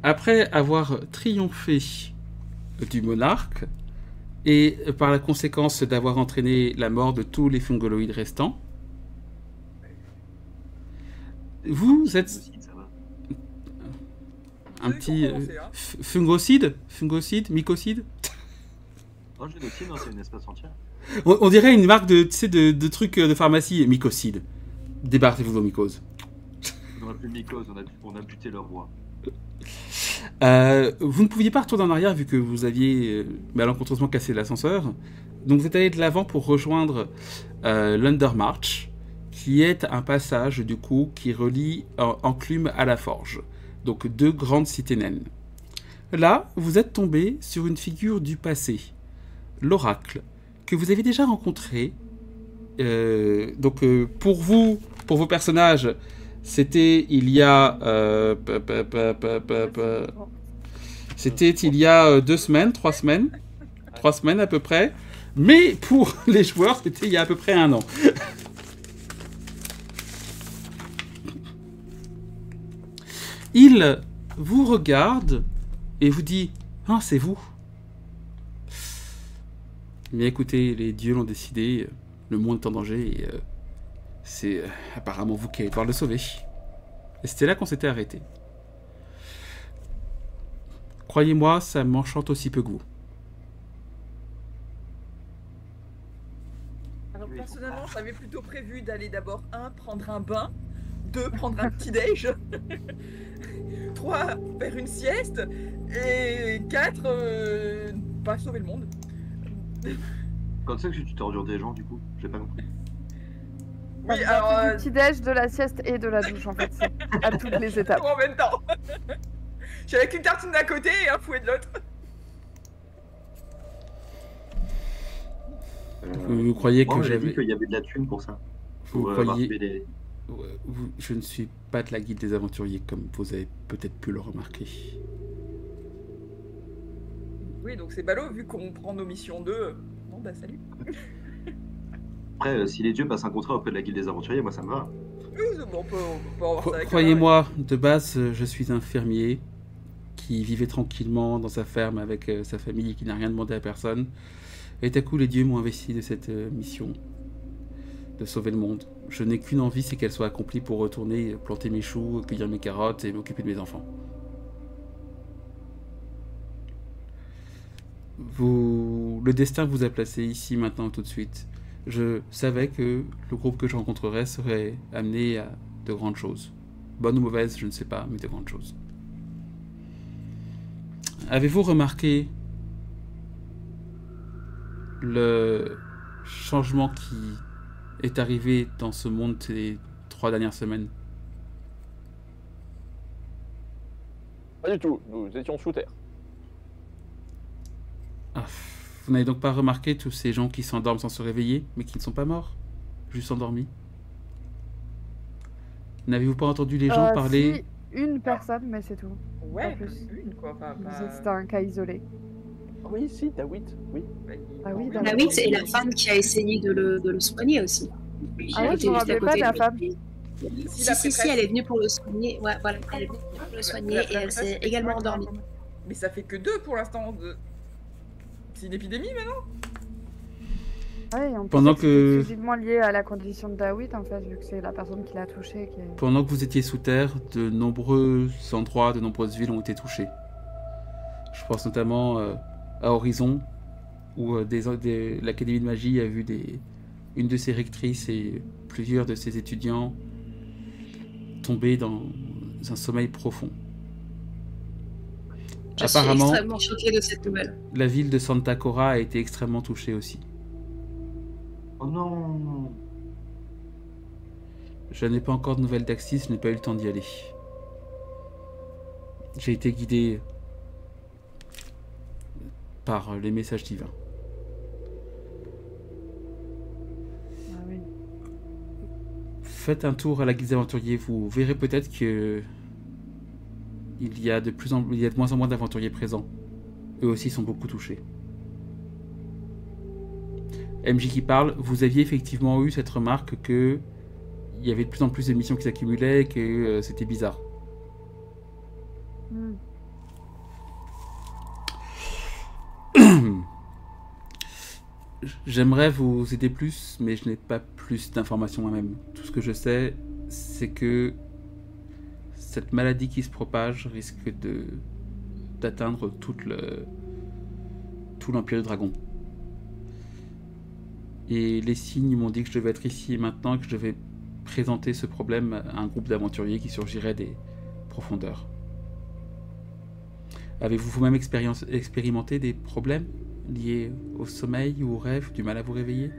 Après avoir triomphé du monarque, et par la conséquence d'avoir entraîné la mort de tous les fungoloïdes restants, vous êtes un petit fungocide, mycocide. Non, génocide, c'est une espèce entière. On dirait une marque de trucs de pharmacie, mycocide. Débarrassez-vous de vos mycoses. On n'a plus de mycoses, on a buté leur roi. Vous ne pouviez pas retourner en arrière vu que vous aviez malencontreusement cassé l'ascenseur. Donc vous êtes allé de l'avant pour rejoindre l'Undermarch, qui est un passage du coup qui relie Enclume à la Forge. Donc deux grandes cités naines. Là, vous êtes tombé sur une figure du passé, l'oracle, que vous avez déjà rencontré. Pour vous, pour vos personnages, c'était il y a c'était il y a 2 semaines, 3 semaines, 3 semaines à peu près. Mais pour les joueurs, c'était il y a à peu près 1 an. Il vous regarde et vous dit « Ah, c'est vous !» Mais écoutez, les dieux l'ont décidé, le monde est en danger et c'est apparemment vous qui allez devoir le sauver. Et c'était là qu'on s'était arrêté. Croyez-moi, ça m'enchante aussi peu que vous. Alors personnellement, j'avais plutôt prévu d'aller d'abord 1, prendre un bain, 2, prendre un petit déj, 3, faire une sieste, et 4, pas sauver le monde. Quand c'est que tu t'ordures des gens, du coup? J'ai pas compris. Oui, alors... Du petit-déj, de la sieste et de la douche, en fait. C'est à toutes les étapes. En même temps. J'avais qu'une tartine d'un côté et un fouet de l'autre. Vous croyez que j'avais dit qu'il y avait de la thune pour ça. Vous croyez... Je ne suis pas de la guilde des aventuriers, comme vous avez peut-être pu le remarquer. Oui, donc c'est ballot, vu qu'on prend nos missions 2. Bon bah salut. Après, si les dieux passent un contrat auprès de la guilde des aventuriers, moi ça me va. Oui, on peut avoir ça avec croyez-moi, de base, je suis un fermier qui vivait tranquillement dans sa ferme avec sa famille et qui n'a rien demandé à personne. Et tout à coup, les dieux m'ont investi de cette mission de sauver le monde. Je n'ai qu'une envie, c'est qu'elle soit accomplie pour retourner planter mes choux, cueillir mes carottes et m'occuper de mes enfants. Le destin vous a placé ici, maintenant, tout de suite. Je savais que le groupe que je rencontrerais serait amené à de grandes choses. Bonnes ou mauvaises, je ne sais pas, mais de grandes choses. Avez-vous remarqué le changement qui est arrivé dans ce monde ces 3 dernières semaines? Pas du tout, nous étions sous terre. Ah, vous n'avez donc pas remarqué tous ces gens qui s'endorment sans se réveiller, mais qui ne sont pas morts, juste endormis? N'avez-vous pas entendu les gens parler? Si, une personne, mais c'est tout. Ouais, pas plus. une quoi, pas... C'était un cas isolé. Oui, si, Dawit, oui. Ah oui, Dawit et la femme qui a essayé de le soigner aussi. Ah oui, je ne me rappelais pas de la femme. Si, elle est venue pour le soigner. Ouais, voilà, elle est venue pour le soigner et elle s'est également endormie. Mais ça fait que 2 pour l'instant. C'est une épidémie maintenant? Ouais, et en plus, Pendant c'est que- exclusivement lié à la condition de Dawit, en fait, vu que c'est la personne qui l'a touché. Pendant que vous étiez sous terre, de nombreux endroits, de nombreuses villes ont été touchées. Je pense notamment à Horizon, où l'Académie de magie a vu une de ses rectrices et plusieurs de ses étudiants tomber dans un sommeil profond. Je suis Apparemment, extrêmement choquée de cette nouvelle. la ville de Santa Cora a été extrêmement touchée aussi. Oh non. Je n'ai pas encore de nouvelles d'Axis, je n'ai pas eu le temps d'y aller. J'ai été guidé par les messages divins. Ah oui. Faites un tour à la guilde des aventuriers, vous verrez peut-être que il y a de moins en moins d'aventuriers présents. Eux aussi sont beaucoup touchés. MJ qui parle, vous aviez effectivement eu cette remarque que il y avait de plus en plus de missions qui s'accumulaient et que c'était bizarre. Hmm. J'aimerais vous aider plus, mais je n'ai pas plus d'informations moi-même. Tout ce que je sais, c'est que cette maladie qui se propage risque d'atteindre tout l'Empire du Dragon. Et les signes m'ont dit que je devais être ici et maintenant et que je devais présenter ce problème à un groupe d'aventuriers qui surgirait des profondeurs. Avez-vous vous-même expérimenté des problèmes liés au sommeil ou au rêve, du mal à vous réveiller?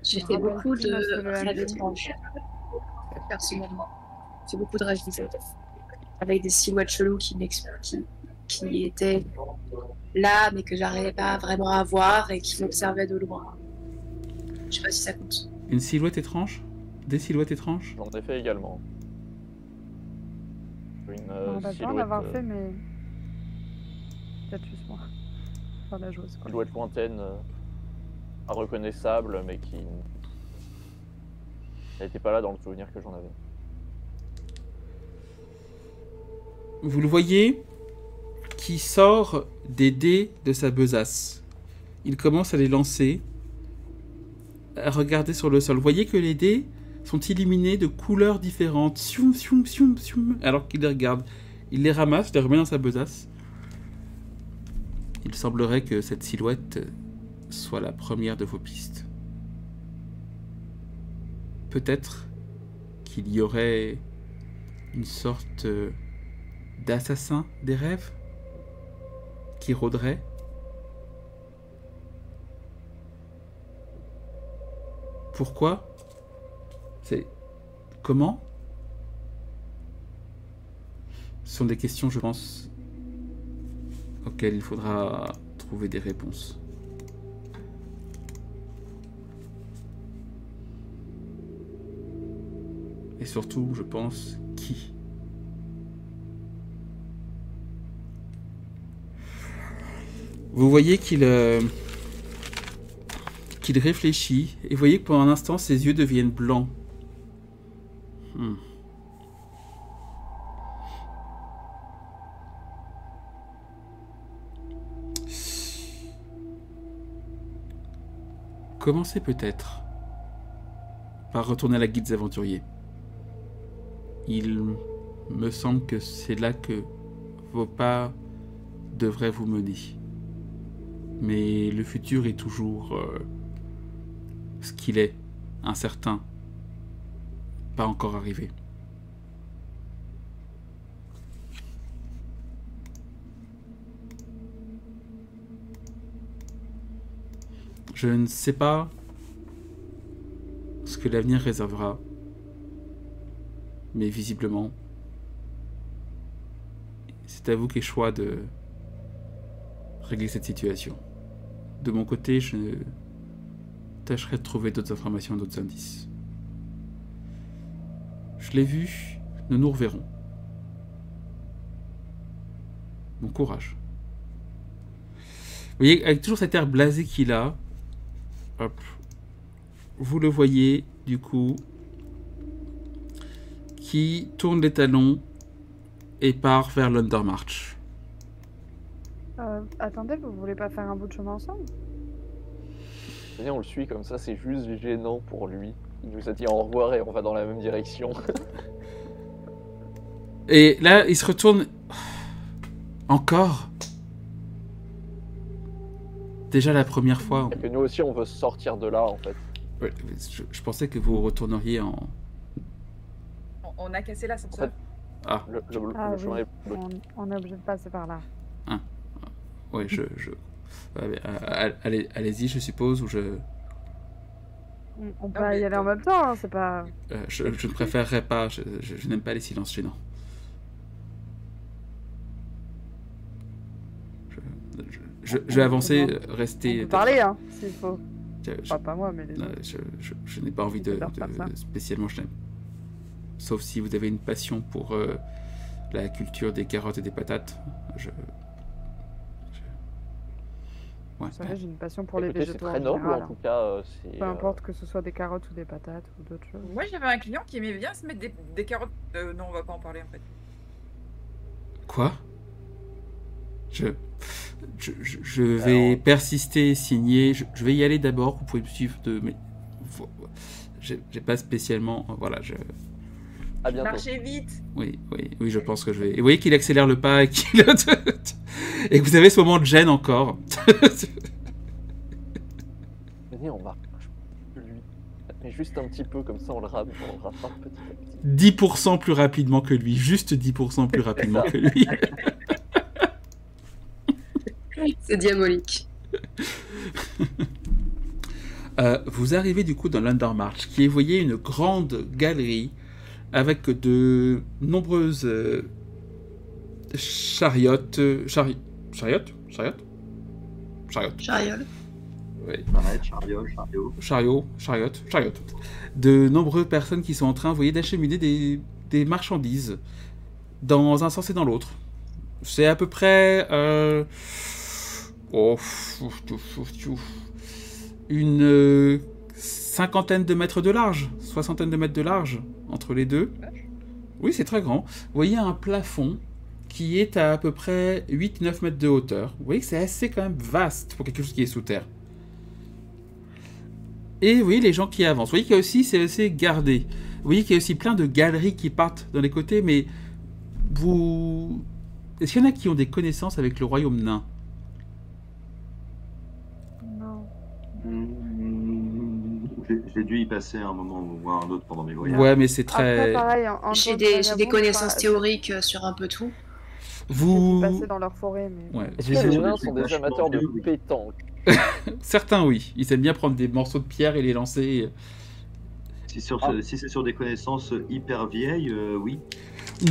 J'ai Je fait rappelle beaucoup plus, monsieur de le rêves MJ. étranges, personnellement. J'ai beaucoup de rêves bizarres. Avec des silhouettes cheloues qui étaient là, mais que j'arrivais pas vraiment à voir et qui m'observaient de loin. Je sais pas si ça compte. Une silhouette étrange? Des silhouettes étranges? J'en ai fait également. Une On va pas en avoir fait, mais. Peut-être juste moi. Enfin, la joueuse, quoi. silhouette lointaine, reconnaissable, mais qui n'était pas là dans le souvenir que j'en avais. Vous le voyez qui sort des dés de sa besace. Il commence à les lancer, à regarder sur le sol. Vous voyez que les dés sont illuminés de couleurs différentes. Sium, sium, sium, sium. Alors qu'il les regarde, il les ramasse, les remet dans sa besace. Il semblerait que cette silhouette soit la première de vos pistes. Peut-être qu'il y aurait une sorte d'assassin des rêves qui rôderait. Pourquoi? C'est comment? Ce sont des questions, je pense, auxquelles il faudra trouver des réponses. Et surtout, je pense, qui? Vous voyez qu'il réfléchit, et vous voyez que pendant un instant, ses yeux deviennent blancs. Commencez peut-être par retourner à la guilde des aventuriers. Il me semble que c'est là que vos pas devraient vous mener. Mais le futur est toujours ce qu'il est, incertain, pas encore arrivé. Je ne sais pas ce que l'avenir réservera, mais visiblement, c'est à vous qu'est choix de régler cette situation. De mon côté, je tâcherai de trouver d'autres informations, d'autres indices. Je l'ai vu, nous nous reverrons. Bon courage. Vous voyez, avec toujours cet air blasé qu'il a, hop, vous le voyez, du coup, qui tourne les talons et part vers l'Undermarch. Attendez, vous voulez pas faire un bout de chemin ensemble? Viens, on le suit comme ça, c'est juste gênant pour lui. Il nous a dit au revoir et on va dans la même direction. Et là, il se retourne. Encore. Déjà la première fois. Et que nous aussi, on veut sortir de là, en fait. Ouais, je pensais que vous retourneriez en. On a cassé l'ascenseur. Ah. Le Ah chemin oui, est bloqué. on est obligé de passer par là. Ouais, allez-y, je suppose, ou je. On peut Non, mais y aller en même temps, hein, c'est pas... Je ne préférerais pas. Je n'aime pas les silences gênants. Je vais avancer, On rester. peut parler, hein, s'il faut. Je- Enfin, pas moi, mais les autres. je n'ai pas envie de J'adore faire ça. spécialement. Sauf si vous avez une passion pour la culture des carottes et des patates. Ouais. Vous savez, j'ai une passion pour les Écoutez, c'est végétaux en très noble, général, en tout hein. cas. Peu importe que ce soit des carottes ou des patates ou d'autres choses. Moi, j'avais un client qui aimait bien se mettre des carottes. Non, on va pas en parler en fait. Quoi? Je vais Alors- persister, signer. Je vais y aller d'abord. Vous pouvez me suivre mais j'ai pas spécialement. Voilà, À bientôt. Marchez vite. oui, je pense que je vais. Et vous voyez qu'il accélère le pas et qu'il et que vous avez ce moment de gêne encore. Venez, on marche plus lui. Mais juste un petit peu, comme ça on le rattrape petit à petit. 10% plus rapidement que lui, juste 10% plus rapidement que lui. C'est diabolique. Vous arrivez du coup dans l'Undermarch, qui est, vous voyez, une grande galerie avec de nombreuses chariotes. Chariot. Chariole. Oui. Charrette, chariot. Chariot. De nombreuses personnes qui sont en train, vous voyez, d'acheminer des marchandises dans un sens et dans l'autre. C'est à peu près une cinquantaine de mètres de large, soixantaine de mètres de large entre les deux. Oui, c'est très grand. Vous voyez un plafond qui est à peu près 8-9 mètres de hauteur. Vous voyez que c'est assez quand même vaste pour quelque chose qui est sous terre. Et vous voyez les gens qui avancent. Vous voyez qu'il y a aussi, c'est assez gardé. Vous voyez qu'il y a aussi plein de galeries qui partent dans les côtés, mais vous... Est-ce qu'il y en a qui ont des connaissances avec le royaume nain? Non. J'ai dû y passer un moment ou un autre pendant mes voyages. Ouais, mais c'est Après, très... pareil, en J'ai tant que des vagabonde, connaissances pas- théoriques sur un peu tout. J'ai Vous... passé dans leur forêt, mais... Ouais. Est-ce que les Vous- nains sont des vachement amateurs de vieux, oui. pétanque? Certains, oui. Ils aiment bien prendre des morceaux de pierre et les lancer. Si c'est sur des connaissances hyper vieilles, oui.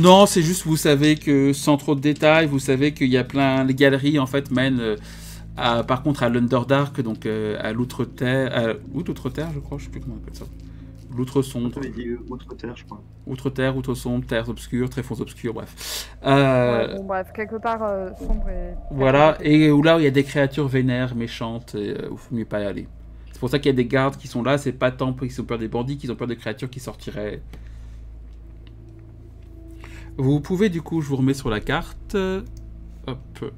Non, c'est juste, vous savez que, sans trop de détails, vous savez qu'il y a plein... Les galeries, en fait, mènent, par contre, à l'Underdark, donc à l'Outre-Terre... Outre-Terre, je crois, je sais plus comment on appelle ça. L'Outre-Sombre. Tu avais dit Outre-Terre, je crois. Outre-Terre, Outre-Sombre, Terres obscures, Tréfonds obscurs, bref. Ouais, bon, bref, quelque part sombre et... Voilà, et où là, il y a des créatures vénères, méchantes, et il faut mieux pas y aller. C'est pour ça qu'il y a des gardes qui sont là, c'est pas tant qu'ils ont peur des bandits, qu'ils ont peur des créatures qui sortiraient. Vous pouvez, du coup, je vous remets sur la carte, hop,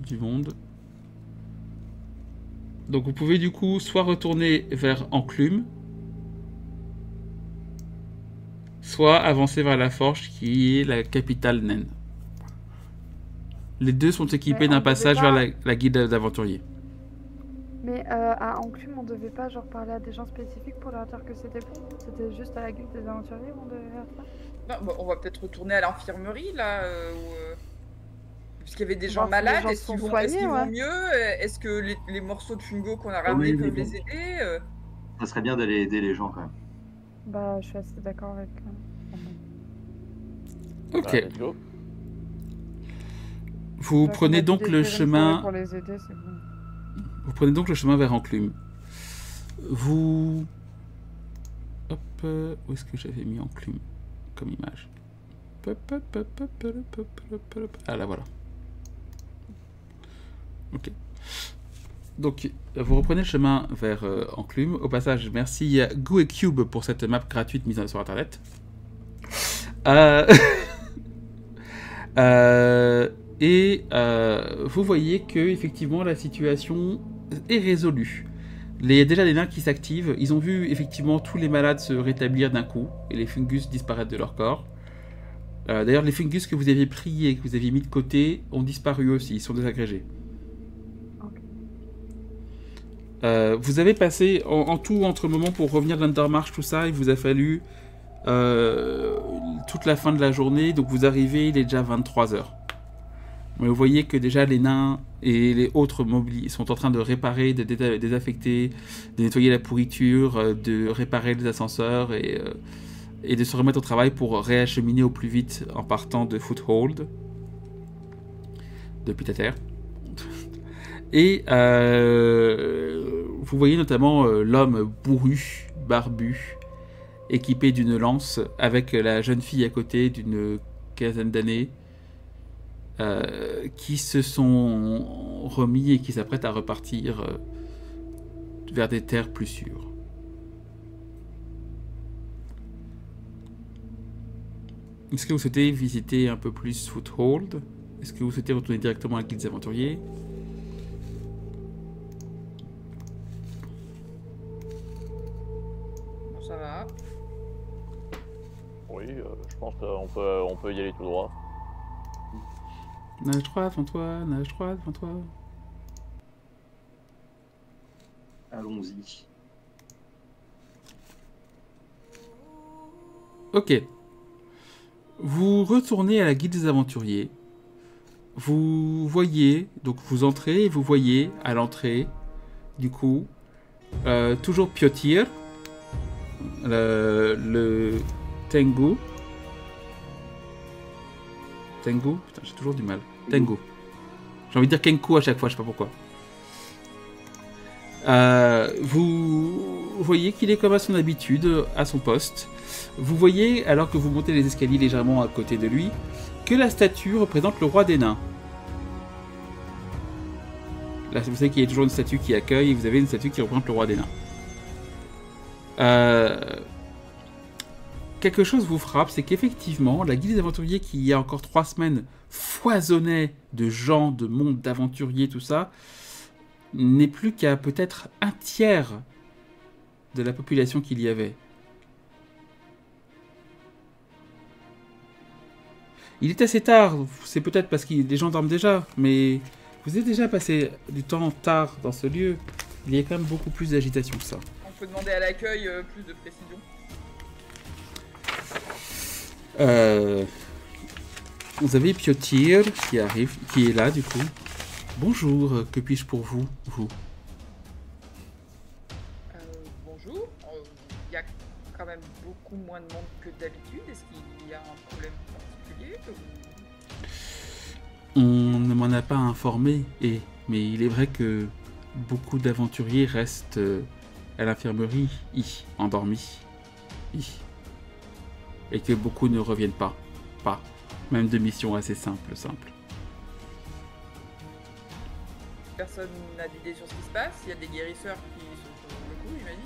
du monde. Donc vous pouvez, du coup, soit retourner vers Enclume, soit avancer vers la Forge, qui est la capitale naine. Les deux sont équipés Mais d'un on passage devait vers pas- la guilde d'aventuriers. Mais à Enclume, on devait pas genre parler à des gens spécifiques pour leur dire que c'était bon? C'était juste à la guilde des aventuriers qu'on devait faire ça? Non, bah, on va peut-être retourner à l'infirmerie là. Parce qu'il y avait des gens Voir si les malades. gens Est-ce sont qu'ils vont, soignés, est-ce qu'ils vont ouais. mieux? Est-ce que les morceaux de fungo qu'on a ramenés oui, peuvent oui. les aider? Ça serait bien d'aller aider les gens quand même. Bah, je suis assez d'accord avec... Ok. Bah, let's go. Vous Bah, prenez qu'on a donc dû le détruire une forêt chemin. Pour les aider, c'est bon. Vous prenez donc le chemin vers Enclume. Vous. Hop. Où est-ce que j'avais mis Enclume comme image? Ah là voilà. Ok. Donc vous reprenez le chemin vers Enclume. Au passage, merci à Goo et Cube pour cette map gratuite mise sur internet. Et vous voyez que effectivement la situation est résolue. Il y a déjà des nains qui s'activent. Ils ont vu effectivement tous les malades se rétablir d'un coup et les fungus disparaître de leur corps. D'ailleurs, les fungus que vous aviez pris et que vous aviez mis de côté ont disparu aussi. Ils sont désagrégés. Vous avez passé en tout entre moments pour revenir de l'Undermarch, tout ça. Il vous a fallu toute la fin de la journée. Donc vous arrivez, il est déjà 23h. Mais vous voyez que déjà les nains et les autres mobiles sont en train de réparer, de désaffecter, de nettoyer la pourriture, de réparer les ascenseurs et de se remettre au travail pour réacheminer au plus vite en partant de Foothold, depuis ta terre. Et vous voyez notamment l'homme bourru, barbu, équipé d'une lance, avec la jeune fille à côté d'une quinzaine d'années, qui se sont remis et qui s'apprêtent à repartir vers des terres plus sûres. Est-ce que vous souhaitez visiter un peu plus Foothold? Est-ce que vous souhaitez retourner directement à la Guilde des Aventuriers? Bon, ça va. Oui, je pense qu'on peut y aller tout droit. Nage droit devant toi, nage droit devant toi. Allons-y. Ok. Vous retournez à la Guilde des Aventuriers. Vous voyez, donc vous entrez et vous voyez à l'entrée, du coup, toujours Piotir, le Tengu. Tengu? Putain, j'ai toujours du mal. Tengu. J'ai envie de dire Kenku à chaque fois, je sais pas pourquoi. Vous voyez qu'il est comme à son habitude, à son poste. Vous voyez, alors que vous montez les escaliers légèrement à côté de lui, que la statue représente le roi des nains. Là, vous savez qu'il y a toujours une statue qui accueille, et vous avez une statue qui représente le roi des nains. Quelque chose vous frappe, c'est qu'effectivement, la Guilde des Aventuriers, qui il y a encore 3 semaines foisonnait de gens, de monde, d'aventuriers, tout ça, n'est plus qu'à peut-être un tiers de la population qu'il y avait. Il est assez tard, c'est peut-être parce que les gens dorment déjà, mais vous avez déjà passé du temps tard dans ce lieu. Il y a quand même beaucoup plus d'agitation que ça. On peut demander à l'accueil plus de précision. Vous avez Piotir qui arrive, qui est là du coup. Bonjour, que puis-je pour vous, Bonjour. Il y a quand même beaucoup moins de monde que d'habitude. Est-ce qu'il y a un problème particulier On ne m'en a pas informé, mais il est vrai que beaucoup d'aventuriers restent à l'infirmerie, endormis, et que beaucoup ne reviennent pas, même de missions assez simples. Personne n'a d'idée sur ce qui se passe. Il y a des guérisseurs qui sont sur le coup, j'imagine.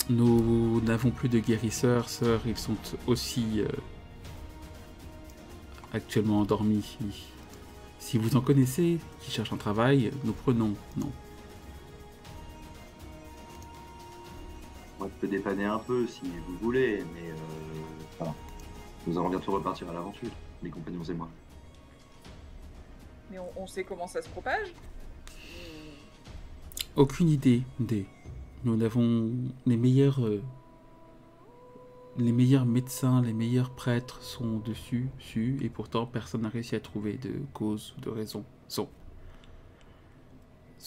Nous n'avons plus de guérisseurs, sœurs, ils sont aussi actuellement endormis. Si vous en connaissez qui cherchent un travail, nous prenons, non. Moi, je peux dépanner un peu si vous voulez, mais voilà. Nous allons bientôt repartir à l'aventure, mes compagnons et moi. Mais on sait comment ça se propage. Aucune idée. Nous avons les meilleurs médecins, les meilleurs prêtres sont dessus, et pourtant personne n'a réussi à trouver de cause ou de raison. Ce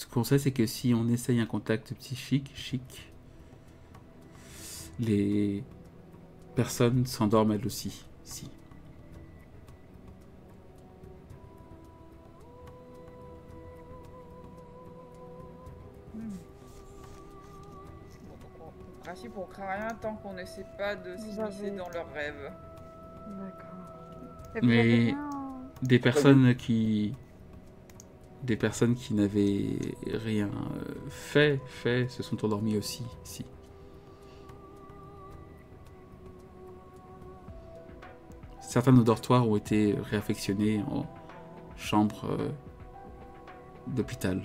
qu'on sait, c'est que si on essaye un contact psychique, les personnes s'endorment elles aussi. En principe, on craint rien tant qu'on n'essaie pas de s'immiscer dans leurs rêves. D'accord. Mais des personnes qui n'avaient rien fait se sont endormies aussi ici. Certains de nos dortoirs ont été réaffectionnés en chambre d'hôpital.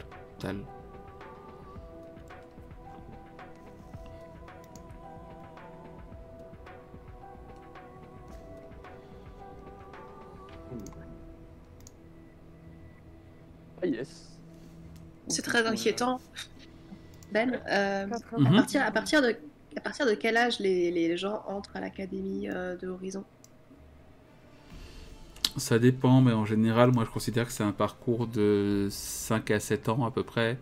Ah yes. C'est très inquiétant. Ben, Mhm. à partir de quel âge les gens entrent à l'académie de Horizon? Ça dépend, mais en général, moi je considère que c'est un parcours de 5 à 7 ans à peu près,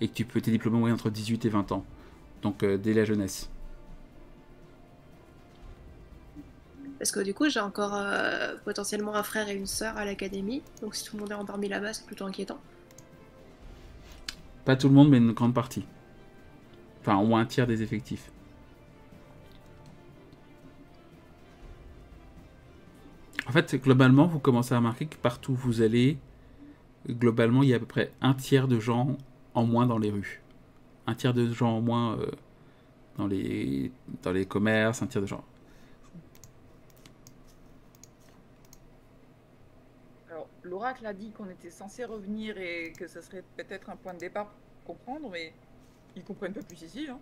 et que tu peux t'es diplômé moyen entre 18 et 20 ans. Donc dès la jeunesse. Parce que du coup, j'ai encore potentiellement un frère et une sœur à l'académie. Donc si tout le monde est endormi là-bas, c'est plutôt inquiétant. Pas tout le monde, mais une grande partie. Enfin, au moins un tiers des effectifs. En fait, globalement, vous commencez à remarquer que partout où vous allez, globalement, il y a à peu près un tiers de gens en moins dans les rues. Un tiers de gens en moins dans les commerces, un tiers de gens. Alors, l'oracle a dit qu'on était censé revenir et que ça serait peut-être un point de départ pour comprendre, mais ils comprennent pas plus ici. Hein.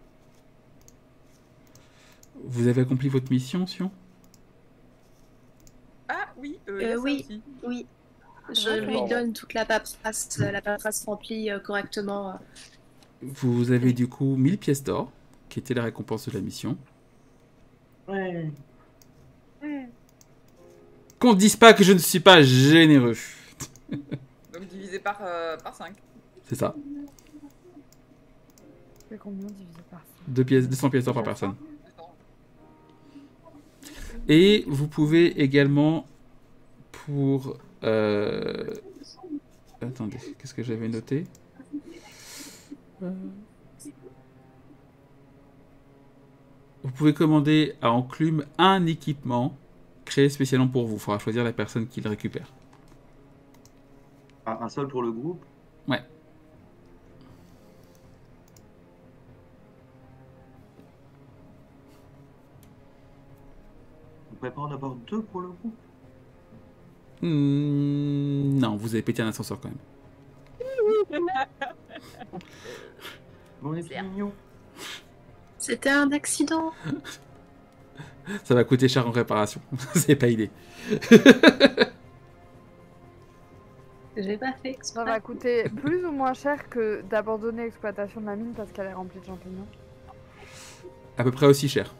Vous avez accompli votre mission, Sion? Ah oui, il y a ça oui. aussi. Oui. Je Ouais, lui donne toute la paperasse remplie correctement. Vous avez du coup 1000 pièces d'or, qui était la récompense de la mission. Ouais. Qu'on ne dise pas que je ne suis pas généreux. Donc divisé par 5. C'est ça. C'est combien divisé par 5? 200 pièces d'or par personne. Et vous pouvez également pour... Attendez, qu'est-ce que j'avais noté? Vous pouvez commander à Enclume un équipement créé spécialement pour vous. Il faudra choisir la personne qui le récupère. Un seul pour le groupe? Ouais. On pourrait pas en avoir deux pour le groupe? Non, vous avez pété un ascenseur quand même. On est plus mignon. C'était un accident. Ça va coûter cher en réparation. C'est pas idée. J'ai pas fait Ça va exprès. coûter plus ou moins cher que d'abandonner l'exploitation de la mine parce qu'elle est remplie de champignons. À peu près aussi cher.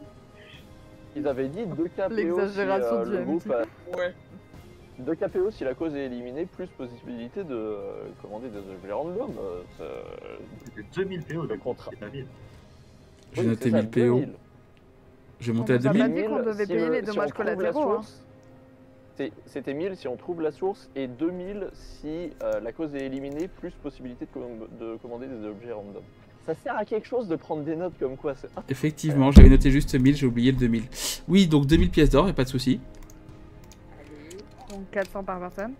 Ils avaient dit 2 KPO si L'exagération du le MT. groupe Ouais. 2 KPO si la cause est éliminée, plus possibilité de commander des objets random. C'était 2000 PO Le de contrat. c'est pas vite. J'ai Oui, noté c'est ça, 1000 PO. 2000. Je vais monter à On nous a pas 2000. dit qu'on devait payer les dommages on trouve la collatéraux, hein. source, c'était 1000 si on trouve la source et 2000 si la cause est éliminée, plus possibilité de commander des objets random. Ça sert à quelque chose de prendre des notes comme quoi c'est... Effectivement, j'avais noté juste 1000, j'ai oublié le 2000. Oui, donc 2000 pièces d'or, et pas de souci. Donc 400 par personne.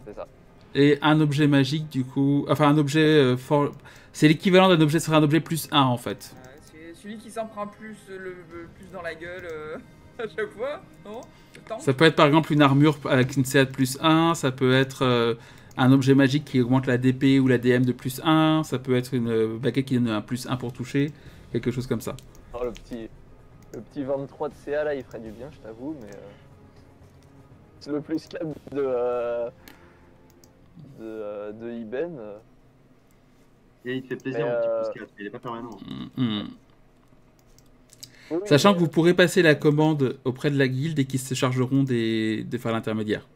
C'est ça. Et un objet magique, du coup. Enfin, un objet fort. C'est l'équivalent d'un objet, ce serait un objet plus 1 en fait. C'est celui qui s'en prend plus, plus dans la gueule à chaque fois, non? Le temps. Ça peut être par exemple une armure avec une CA de plus 1, ça peut être un objet magique qui augmente la DP ou la DM de plus 1, ça peut être une baguette qui donne un plus 1 pour toucher, quelque chose comme ça. Alors, le petit 23 de CA là, il ferait du bien, je t'avoue, mais c'est le plus câble de Iben. Et il te fait plaisir, Mais, mon petit pouce 4, il est pas permanent. Mhm. Oui, Sachant mais- que vous pourrez passer la commande auprès de la guilde et qu'ils se chargeront de faire l'intermédiaire.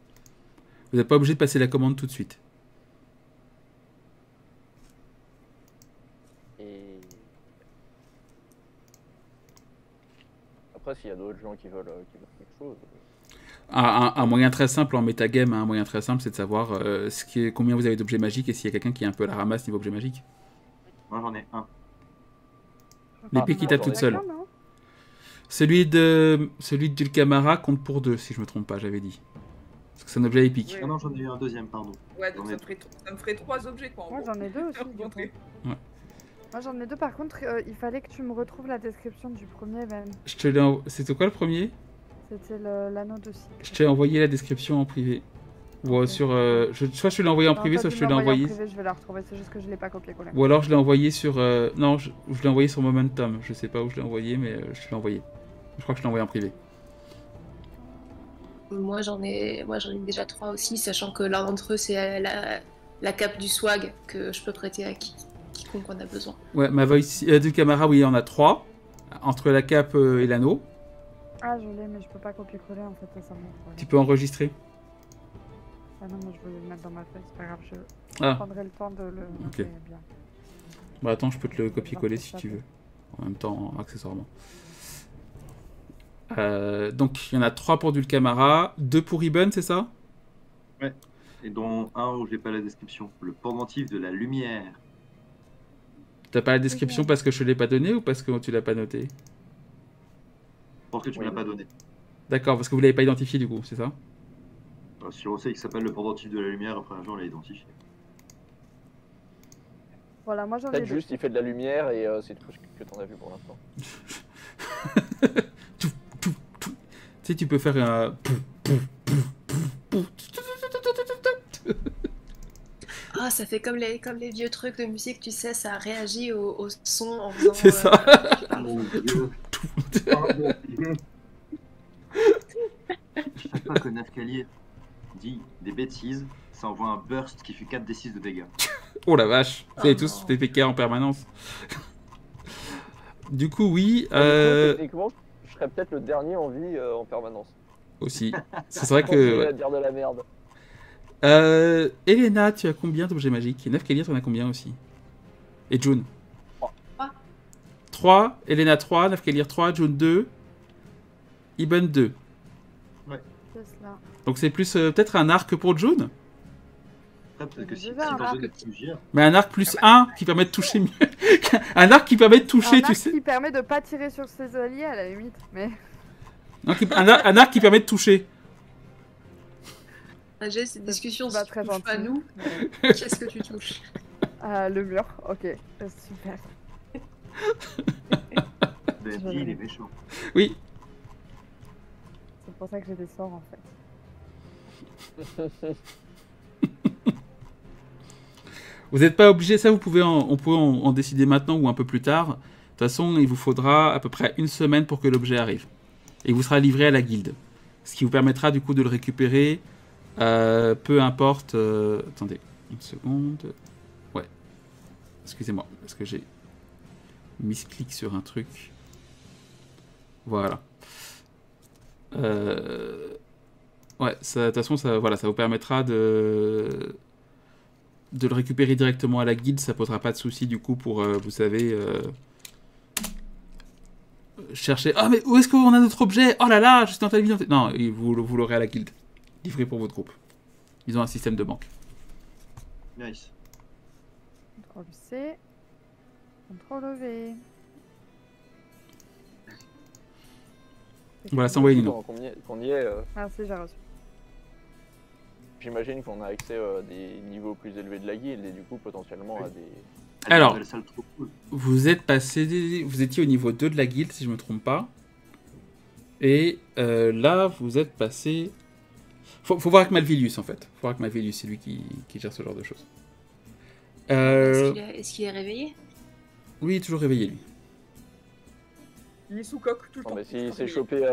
Vous n'êtes pas obligé de passer la commande tout de suite. Et... Après, s'il y a d'autres gens qui veulent quelque chose... Un moyen très simple en metagame, un moyen très simple, c'est de savoir combien vous avez d'objets magiques et s'il y a quelqu'un qui est un peu à la ramasse niveau objet magique. Moi j'en ai un. L'épée Ah, qui tape non, toute j'en ai seule. D'accord, non Celui de Dulcamara compte pour 2, si je me trompe pas, j'avais dit. Parce que c'est un objet épique. Ouais. Ah non, j'en ai eu un deuxième, pardon. Ouais, donc J'en ai- ça me ferait 3 objets quoi. En Moi gros. j'en ai 2 aussi. Pour Du coup. montrer. Moi j'en ai 2 par contre, il fallait que tu me retrouves la description du premier Ben. Je te C'était quoi le premier? C'était l'anneau de cycle. Je t'ai envoyé la description en privé. Ou Ok. sur... soit je te l'ai envoyé en Non, privé, toi, soit tu je te me l'ai l'as envoyé envoyé... en privé, je vais la retrouver, c'est juste que je l'ai pas copié-collé. Ou alors je l'ai envoyé sur... non, je l'ai envoyé sur Momentum. Je sais pas où je l'ai envoyé, mais je te l'ai envoyé. Je crois que je l'ai envoyé en privé. Moi, j'en ai déjà 3 aussi, sachant que l'un d'entre eux, c'est la cape du swag que je peux prêter à quiconque en a besoin. Ouais, ma voice du Camara, oui, il y en a 3. Entre la cape et l'anneau. Ah, je l'ai, mais je peux pas copier-coller en fait, ça montre. Tu peux enregistrer. Ah non, moi je voulais le mettre dans ma feuille, c'est pas grave, je Ah, prendrai le temps de le Ok. noter bien. bah attends, je peux te le copier-coller si tu veux. En même temps, accessoirement. Donc, il y en a 3 pour Dulcamara, 2 pour Ibn, c'est ça? Et dont un où j'ai pas la description. Le pendentif de la lumière. T'as pas la description parce que je te l'ai pas donné ou parce que tu l'as pas noté? Je pense que tu me Oui. l'as pas donné. D'accord, parce que vous l'avez pas identifié du coup, c'est ça? Sur OC qui s'appelle le pendentif de la lumière, après un jour on l'a identifié. Voilà, moi j'en ai Peut-être deux. juste il fait de la lumière et c'est tout ce que t'en as vu pour l'instant. Tu sais, tu peux faire un... Ah, ça fait comme les vieux trucs de musique, tu sais, ça réagit au son en faisant. C'est ça. Mon Dieu. Pardon. Chaque fois que Nafkalier dit des bêtises, ça envoie un burst qui fait 4d6 de dégâts. Oh la vache, vous avez Oh tous non. des PK en permanence. Du coup, oui, Techniquement, je serais peut-être le dernier en vie en permanence. aussi. C'est vrai Je vais que... à dire de la merde. Elena, tu as combien d'objets magiques? Et Nafkalia, tu en as combien aussi? Et June? 3. 3, Elena 3, Nafkalia 3, June 2, Ibn 2. C'est cela. Donc c'est plus peut-être un arc pour June? Après, peut-être que si Déjà, un dans arc. une extrusière, Mais un arc plus 1 qui permet de toucher mieux. Un arc qui permet de toucher, Un tu arc sais. qui permet de pas tirer sur ses alliés à la limite, mais Non, un arc qui permet de toucher. J'ai cette discussion, pas si tu très touches pas gentil. nous, mais- qu'est-ce que tu touches? Le mur, ok, super. BFG, il est méchant. Oui. C'est pour ça que j'ai des sorts en fait. Vous n'êtes pas obligé, ça vous pouvez on peut en décider maintenant ou un peu plus tard. De toute façon, il vous faudra à peu près 1 semaine pour que l'objet arrive. Et il vous sera livré à la guilde. Ce qui vous permettra du coup de le récupérer, peu importe... attendez, une seconde... Ouais. Excusez-moi, parce que j'ai mis-clic sur un truc. Voilà. Ouais, de toute façon, ça vous permettra de le récupérer directement à la guilde. Ça posera pas de souci du coup pour, vous savez, chercher. Ah, mais où est-ce qu'on a notre objet? Oh là là, je suis en train de vidéo. Non, vous l'aurez à la guilde. Livré pour votre groupe. Ils ont un système de banque. Nice. CTRL C, CTRL V. Voilà, c'est envoyé, Nino. Pendant qu'on y est, Merci, j'ai reçu. j'imagine qu'on a accès à des niveaux plus élevés de la guilde et du coup potentiellement à des... Alors. Elle salle trop cool. Vous étiez au niveau 2 de la guilde, si je me trompe pas. Et là, vous êtes passé... Faut voir avec Malvilius, en fait. Faut voir avec Malvilius, c'est lui qui gère ce genre de choses. Est-ce qu'il est réveillé? Oui, il est toujours réveillé, lui. Il est sous coque tout le Non temps. mais s'il s'est chopé,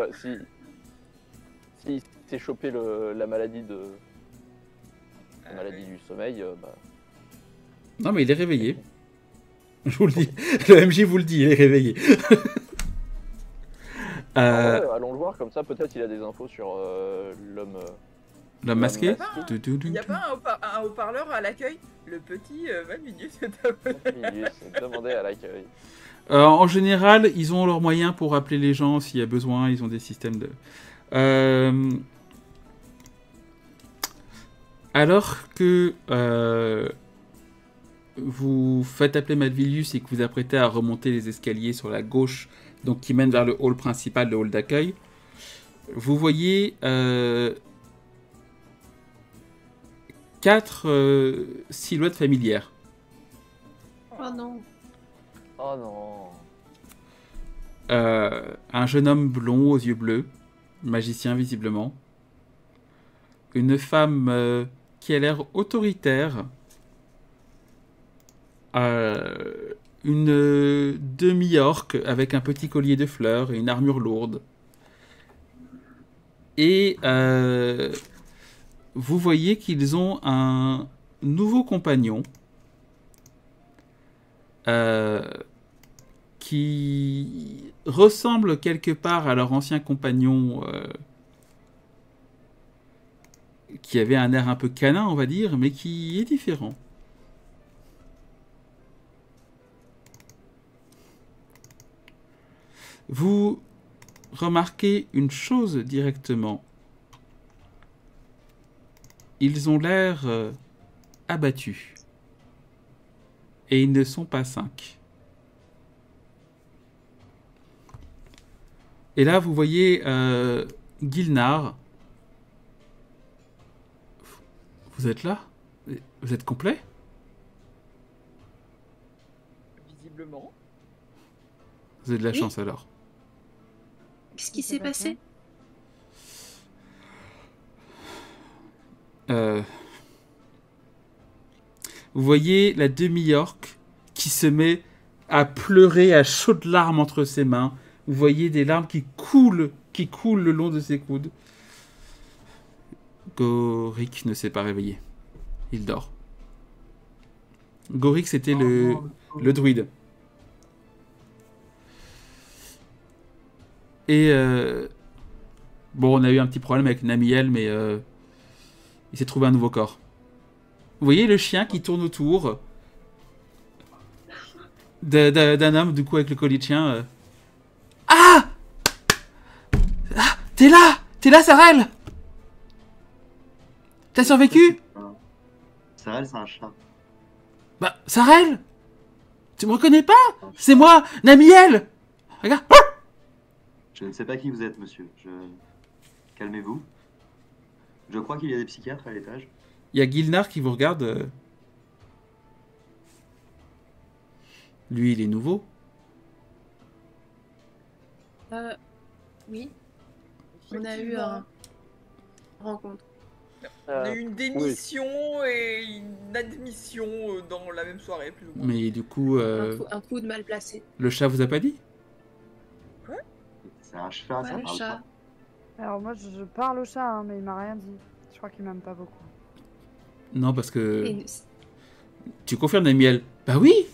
s'il s'est chopé la maladie la maladie du sommeil, bah... Non, mais il est réveillé. Je vous le dis. Le MJ vous le dit, il est réveillé. Ah ouais, allons le voir, comme ça peut-être il a des infos sur l'homme... L'homme masqué. Il n'y a pas un haut-parleur à l'accueil? Le petit Malvinius est abonné. Il s'est demandé à l'accueil. En général, ils ont leurs moyens pour appeler les gens s'il y a besoin. Ils ont des systèmes de... Alors que vous faites appeler Malvilius et que vous apprêtez à remonter les escaliers sur la gauche, donc qui mènent vers le hall principal, le hall d'accueil, vous voyez 4 silhouettes familières. Oh non. Oh non. Un jeune homme blond aux yeux bleus, magicien visiblement. une femme qui a l'air autoritaire, une demi-orque avec un petit collier de fleurs et une armure lourde. Et vous voyez qu'ils ont un nouveau compagnon qui ressemble quelque part à leur ancien compagnon qui avait un air un peu canin, on va dire, mais qui est différent. Vous remarquez une chose directement. Ils ont l'air abattus. Et ils ne sont pas 5. Et là, vous voyez Gilnar. Vous êtes là? Vous êtes complet? Visiblement. Vous avez de la Oui. chance alors. Qu'est-ce qui s'est passé? Vous voyez la demi-orque qui se met à pleurer à chaudes larmes entre ses mains. Vous voyez des larmes qui coulent le long de ses coudes. Gorik ne s'est pas réveillé. Il dort. Gorik, c'était le druide. Et bon, on a eu un petit problème avec Namiel, mais il s'est trouvé un nouveau corps. Vous voyez le chien qui tourne autour d'un homme, du coup, avec le collier de chien. Ah! Ah! T'es là, Sarel! T'as survécu? Sarel, c'est un chat. Bah, Sarel! Tu me reconnais pas? C'est moi, Namiel! Regarde! Je ne sais pas qui vous êtes, monsieur. Calmez-vous. Je crois qu'il y a des psychiatres à l'étage. Il y a Gilnar qui vous regarde. Lui, il est nouveau. Oui. On a eu une rencontre. On a eu une démission et une admission dans la même soirée, plus ou moins. Mais du coup, Un coup de mal placé. le chat vous a pas dit? C'est un chat, Ouais, ça le parle chat. pas. Alors moi je parle au chat, hein, mais il m'a rien dit. Je crois qu'il m'aime pas beaucoup. Non, parce que... Et- Tu confirmes, Namiel? Bah oui!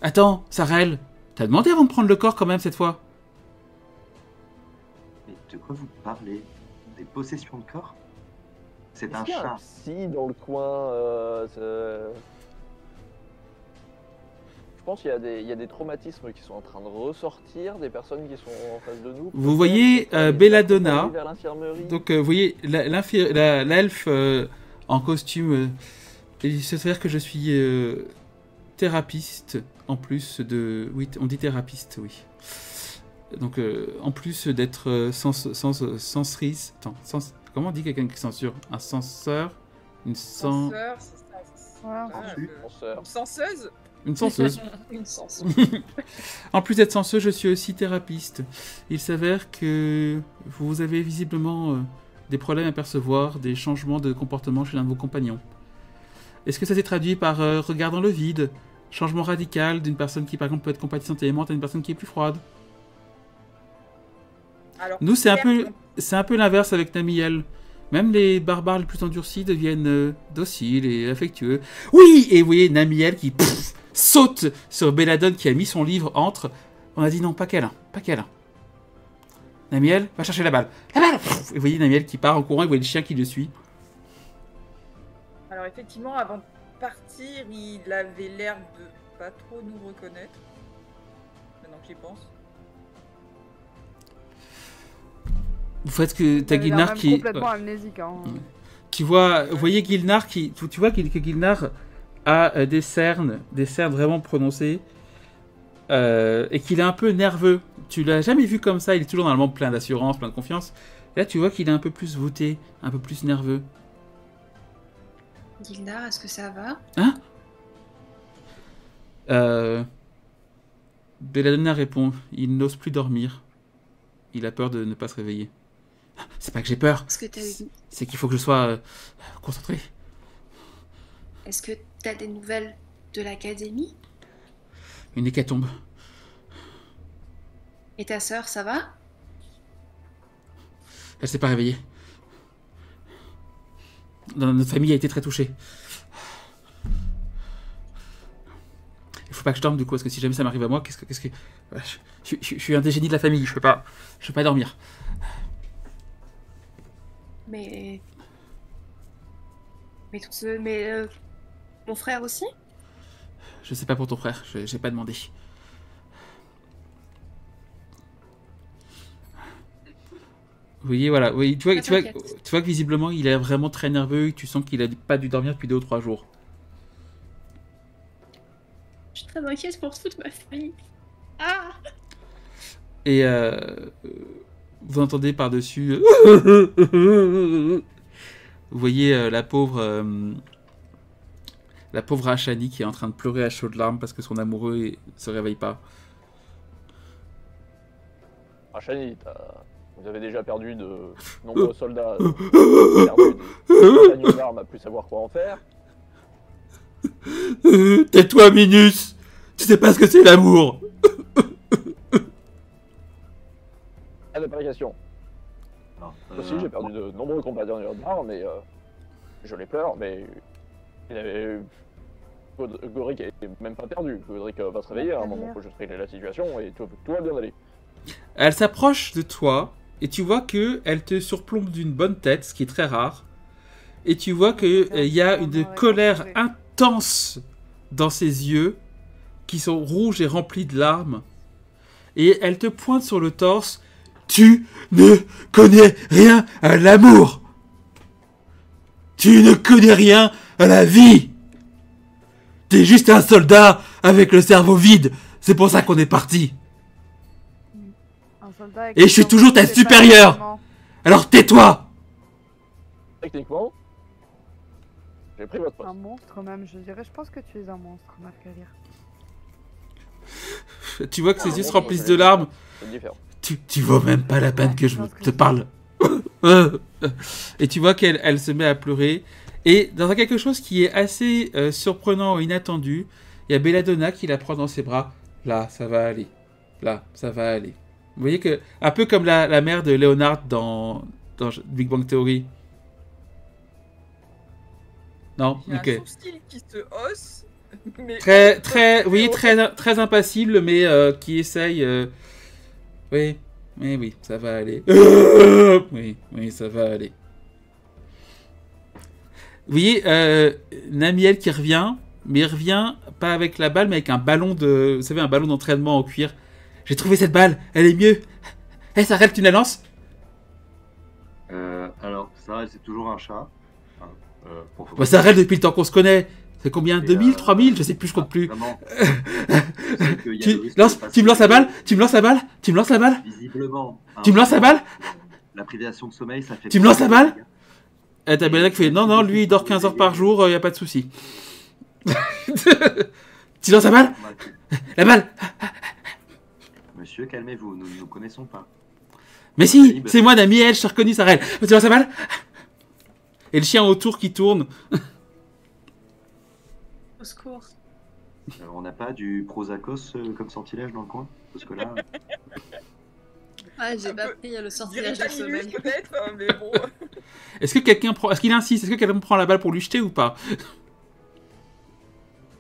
Attends, Sarel, t'as demandé avant de prendre le corps quand même cette fois? Mais de quoi vous parlez? Des possessions de corps? C'est un Est-ce qu'il y a un chat. psy dans le coin Je pense qu'il y a des traumatismes qui sont en train de ressortir, des personnes qui sont en face de nous. Vous voyez Peut-être, Belladonna. vers l'infirmerie. Donc, vous voyez l'elfe en costume. Il s'avère que je suis thérapeute, en plus de... Oui, on dit thérapeute, oui. Donc, en plus d'être sensorise... Attends, comment on dit quelqu'un qui censure? Un censeur? Une Censeur, c'est ça. Voilà. Censeur. Senseuse. Une senseuse. Une sens. En plus d'être senseuse, je suis aussi thérapeute. Il s'avère que vous avez visiblement des problèmes à percevoir, des changements de comportement chez l'un de vos compagnons. Est-ce que ça s'est traduit par regard dans le vide, changement radical d'une personne qui par exemple peut être compatissante et aimante à une personne qui est plus froide? Alors, Nous, c'est certes, un peu l'inverse avec Namiel. Même les barbares les plus endurcis deviennent dociles et affectueux. Oui, et vous voyez Namiel qui saute sur Belladone qui a mis son livre entre. On a dit non, pas câlin, pas câlin. Namiel, va chercher la balle. La balle. Et vous voyez Namiel qui part en courant, et vous voyez le chien qui le suit. Alors effectivement, avant de partir, il avait l'air de pas trop nous reconnaître. Maintenant que j'y pense. Vous faites que t'as Il a l'air Gilnar même qui. complètement amnésique. Hein. Tu vois, vous voyez Gilnar qui. Tu vois que Gilnar a des cernes vraiment prononcées. Et qu'il est un peu nerveux. Tu l'as jamais vu comme ça, il est toujours normalement plein d'assurance, plein de confiance. Là, tu vois qu'il est un peu plus voûté, un peu plus nerveux. Gildar, est-ce que ça va? Belladonna répond, il n'ose plus dormir. Il a peur de ne pas se réveiller. C'est pas que j'ai peur, Est-ce que t'as eu... c'est qu'il faut que je sois concentré. Est-ce que t'as des nouvelles de l'académie? Une hécatombe. Et ta sœur, ça va? Elle s'est pas réveillée. Notre famille a été très touchée. Il faut pas que je dorme du coup, parce que si jamais ça m'arrive à moi, qu'est-ce que... Ouais, je suis un des génies de la famille, je peux pas dormir. Mais tout ce... mon frère aussi? Je sais pas pour ton frère, j'ai pas demandé. Oui, voilà, oui, tu vois que visiblement il est vraiment très nerveux, tu sens qu'il a pas dû dormir depuis 2 ou 3 jours. Je suis très inquiète pour toute ma famille. Ah! Et vous entendez par-dessus... Vous voyez la pauvre Ashani qui est en train de pleurer à chaudes larmes parce que son amoureux se réveille pas. Ashani, vous avez déjà perdu de nombreux soldats, perdu des compagnons d'armes à plus savoir quoi en faire. Tais-toi, Minus! Tu sais pas ce que c'est l'amour! Pas de précation. Aussi, j'ai perdu de nombreux compagnons d'armes, mais je les pleure, mais il avait... Godric est même pas perdu. Godric va se réveiller à un moment où je régler la situation et tout va bien aller. Elle s'approche de toi et tu vois que elle te surplombe d'une bonne tête, ce qui est très rare. Et tu vois qu'il y a une colère intense dans ses yeux qui sont rouges et remplis de larmes. Et elle te pointe sur le torse. Tu ne connais rien à l'amour. Tu ne connais rien à la vie. T'es juste un soldat avec le cerveau vide. C'est pour ça qu'on est parti. Et je suis toujours ta supérieure. Alors tais-toi. Techniquement, j'ai pris votre poste. Un monstre même, je dirais. Je pense que tu es un monstre, Marc-Alir. Tu vois que ses yeux se remplissent de larmes. Tu vaux même pas la peine que je te parle. Et tu vois qu'elle se met à pleurer. Et dans quelque chose qui est assez surprenant et inattendu, il y a Belladonna qui la prend dans ses bras. Là, ça va aller. Là, ça va aller. Vous voyez que, un peu comme la mère de Leonard dans Big Bang Theory. Non, Il y a ok. un sourcil qui se hausse. Mais Très impassible, mais qui essaye. Oui, ça va aller. Oui, ça va aller. Vous voyez, Namiel qui revient, mais il revient pas avec la balle, mais avec un ballon de. Vous savez, un ballon d'entraînement en cuir. J'ai trouvé cette balle, elle est mieux. Hé, Sarel, tu la lances? Alors, Sarel, c'est toujours un chat. Bah, Sarel, depuis le temps qu'on se connaît. C'est combien? 2000, 3000? Je sais plus, je compte plus. Tu me lances la balle? Tu me lances la balle? Tu me lances la balle? Visiblement. Tu me lances la balle? La privation de sommeil, ça fait... Tu me lances la balle? Et t'as Belladonna qui fait non, lui il dort 15 heures par jour, y a pas de souci. Tu lances la balle? La balle? Monsieur, calmez-vous, nous ne nous connaissons pas. Mais si, c'est moi, Namiel, je t'ai reconnu, Sarel. Tu lances la balle? Et le chien autour qui tourne. Au secours. On n'a pas du Prosacos comme sortilège dans le coin? Parce que là... Ah, j'ai pas pris le sortilège de sommeil. Peut-être, mais bon. Est-ce que quelqu'un prend... Est-ce qu'il insiste? Est-ce que quelqu'un prend la balle pour lui jeter ou pas?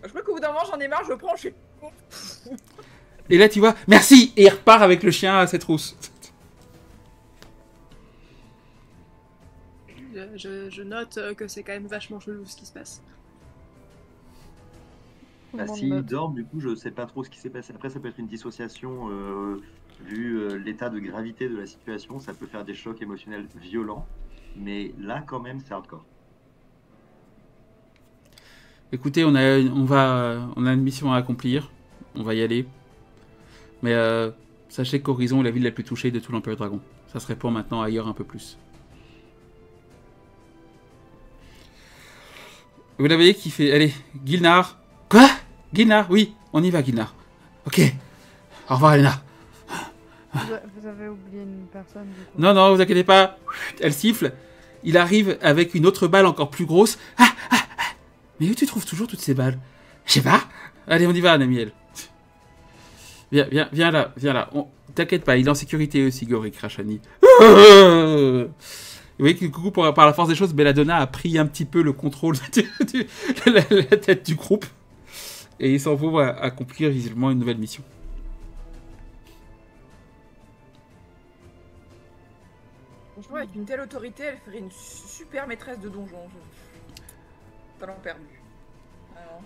Je crois qu'au bout d'un moment, j'en ai marre, je prends, je fais... Et là, tu vois, merci! Et il repart avec le chien à ses trousses. Je note que c'est quand même vachement chelou ce qui se passe. Bah, s'il dort, du coup, je sais pas trop ce qui s'est passé. Après, ça peut être une dissociation, vu l'état de gravité de la situation. Ça peut faire des chocs émotionnels violents. Mais là, quand même, c'est hardcore. Écoutez, on a une mission à accomplir. On va y aller. Mais sachez qu'Horizon est la ville la plus touchée de tout l'Empire Dragon. Ça se répand maintenant ailleurs un peu plus. Vous la voyez qui fait... Allez, Gilnar. Quoi? Gilnar? Oui, on y va, Gilnar. Ok. Au revoir, Elena. Vous avez oublié une personne, du coup. Non, vous inquiétez pas. Elle siffle. Il arrive avec une autre balle encore plus grosse. Mais où tu trouves toujours toutes ces balles? Je sais pas. Allez, on y va, Namiel. Viens là. T'inquiète pas, il est en sécurité aussi, Gorik Rachani. Vous voyez que du coup, par la force des choses, Belladonna a pris un petit peu le contrôle de la tête du groupe. Et il s'en va accomplir visiblement une nouvelle mission. Franchement, avec une telle autorité, elle ferait une super maîtresse de donjon. Talent perdu. Alors...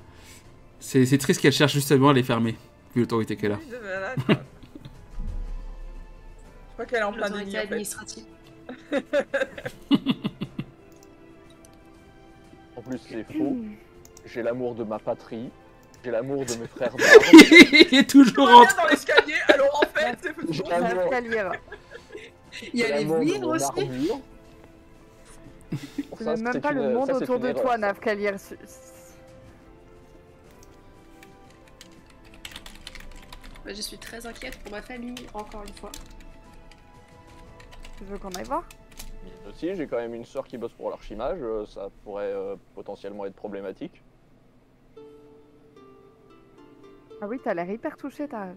C'est triste qu'elle cherche justement à les fermer, vu l'autorité qu'elle a. Voilà, je crois qu'elle est en plein L'autorité déni, en fait. administrative. En plus, c'est faux. J'ai l'amour de ma patrie. J'ai l'amour de mes frères d'armes. Il est toujours en Regarde dans l'escalier, alors en fait, c'est J'ai C'est l'amour l'escalier. Il y a les j'ai l'amour de vivres mon aussi. armure. Pour C'est ça, même c'est pas une- le monde ça, c'est autour une de erreur, toi, ça. Nafkalir. Je suis très inquiète pour ma famille, encore une fois. Tu veux qu'on aille voir? Si, j'ai quand même une sœur qui bosse pour l'archimage, ça pourrait potentiellement être problématique. Ah oui, t'as l'air hyper touché, t'as...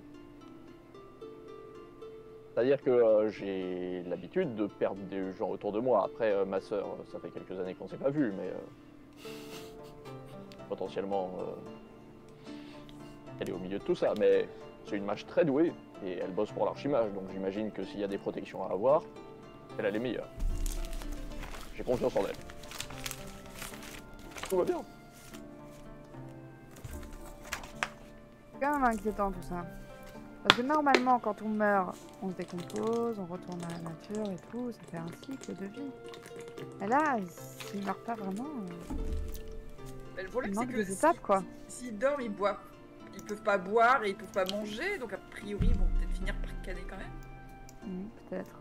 C'est-à-dire que j'ai l'habitude de perdre des gens autour de moi. Après, ma sœur, ça fait quelques années qu'on s'est pas vu, mais potentiellement, elle est au milieu de tout ça. Mais c'est une mage très douée et elle bosse pour l'archimage, donc j'imagine que s'il y a des protections à avoir, elle a les meilleures. J'ai confiance en elle. Tout va bien. C'est quand même inquiétant tout ça. Parce que normalement, quand on meurt, on se décompose, on retourne à la nature et tout, ça fait un cycle de vie. Et là, s'ils meurent pas vraiment, Mais le il problème, c'est manque que des étapes, quoi. s'ils dorment, ils boivent. Ils peuvent pas boire et ils peuvent pas manger, donc a priori, ils vont peut-être finir par caler quand même. Peut-être.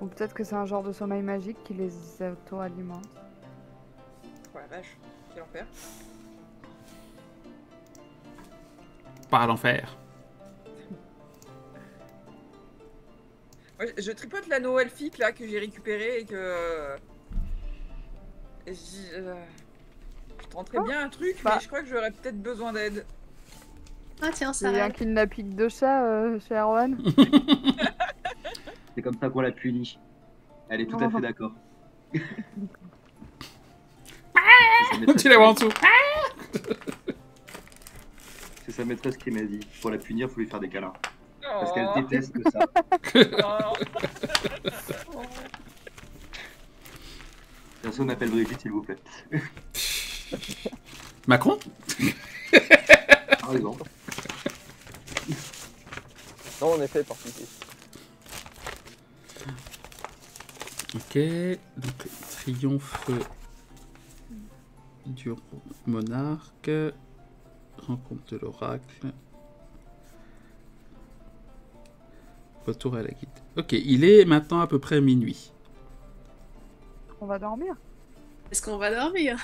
Ou peut-être que c'est un genre de sommeil magique qui les auto-alimente. Oh la vache, quel enfer. Pas à l'enfer. Ouais, je tripote l'anneau elfique là que j'ai récupéré et que. Je tenterais bien un truc, Bah. mais je crois que j'aurais peut-être besoin d'aide. Ah tiens, ça Il y a un va. kidnapping de chat chez Erwan. C'est comme ça qu'on la punit. Elle est tout à fait d'accord. Tu la vois en dessous. C'est sa maîtresse qui m'a dit. Pour la punir, faut lui faire des câlins. Parce Oh. qu'elle déteste ça. Oh. Personne n'appelle Brigitte, s'il vous plaît. Macron? Par exemple. Non, en effet, participe. Ok, donc triomphe du monarque, rencontre de l'oracle, retour à la guide. Ok, il est maintenant à peu près minuit. On va dormir. Est-ce qu'on va dormir?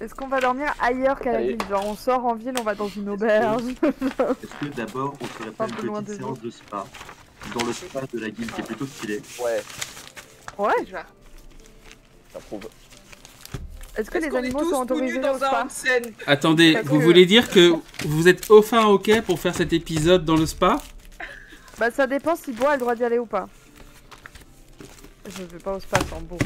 Est-ce qu'on va dormir ailleurs qu'à la Allez. ville? Genre on sort en ville, on va dans une auberge. Est-ce que d'abord, on ferait pas Un une peu loin petite de séance de spa dans le spa de la guilde qui est plutôt stylé? Ouais, Ouais. Déjà. j'approuve. Est-ce que Est-ce les qu'on est animaux tous sont tout autorisés nus au dans spa? un scène? Attendez, Parce vous que- voulez dire que vous êtes enfin ok pour faire cet épisode dans le spa? Bah ça dépend si Bois a le droit d'y aller ou pas. Je vais pas au spa sans Beau.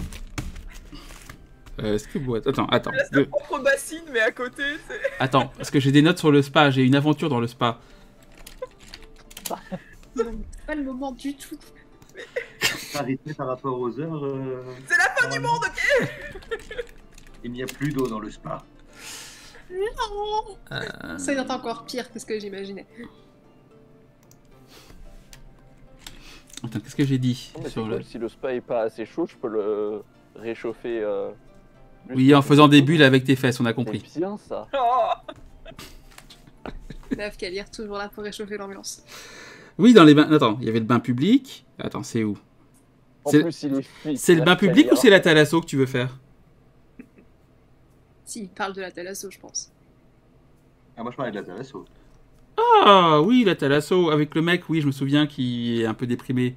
Est-ce que vous... Attends, Elle a sa propre bassine, mais à côté, c'est. attends, parce que j'ai des notes sur le spa, j'ai une aventure dans le spa. Pas le moment du tout. Arrêté par rapport aux heures. C'est la fin du monde, ok? Il n'y a plus d'eau dans le spa. Non, ça est encore pire que ce que j'imaginais. Attends, qu'est-ce que j'ai dit Non, mais c'est sur le... cool, si le spa est pas assez chaud, je peux le réchauffer. Plus Oui, en faisant des bulles avec tes fesses, on a compris. C'est bien ça. Oh. Naf Kalir, toujours là pour réchauffer l'ambiance. Oui, dans les bains... Attends, il y avait le bain public. Attends, c'est où? En C'est- plus, il est fit. C'est le bain public ou c'est la thalasso que tu veux faire? Si, il parle de la thalasso, je pense. Ah, moi je parlais de la thalasso. Ah oui, la thalasso, avec le mec, oui, je me souviens, qui est un peu déprimé.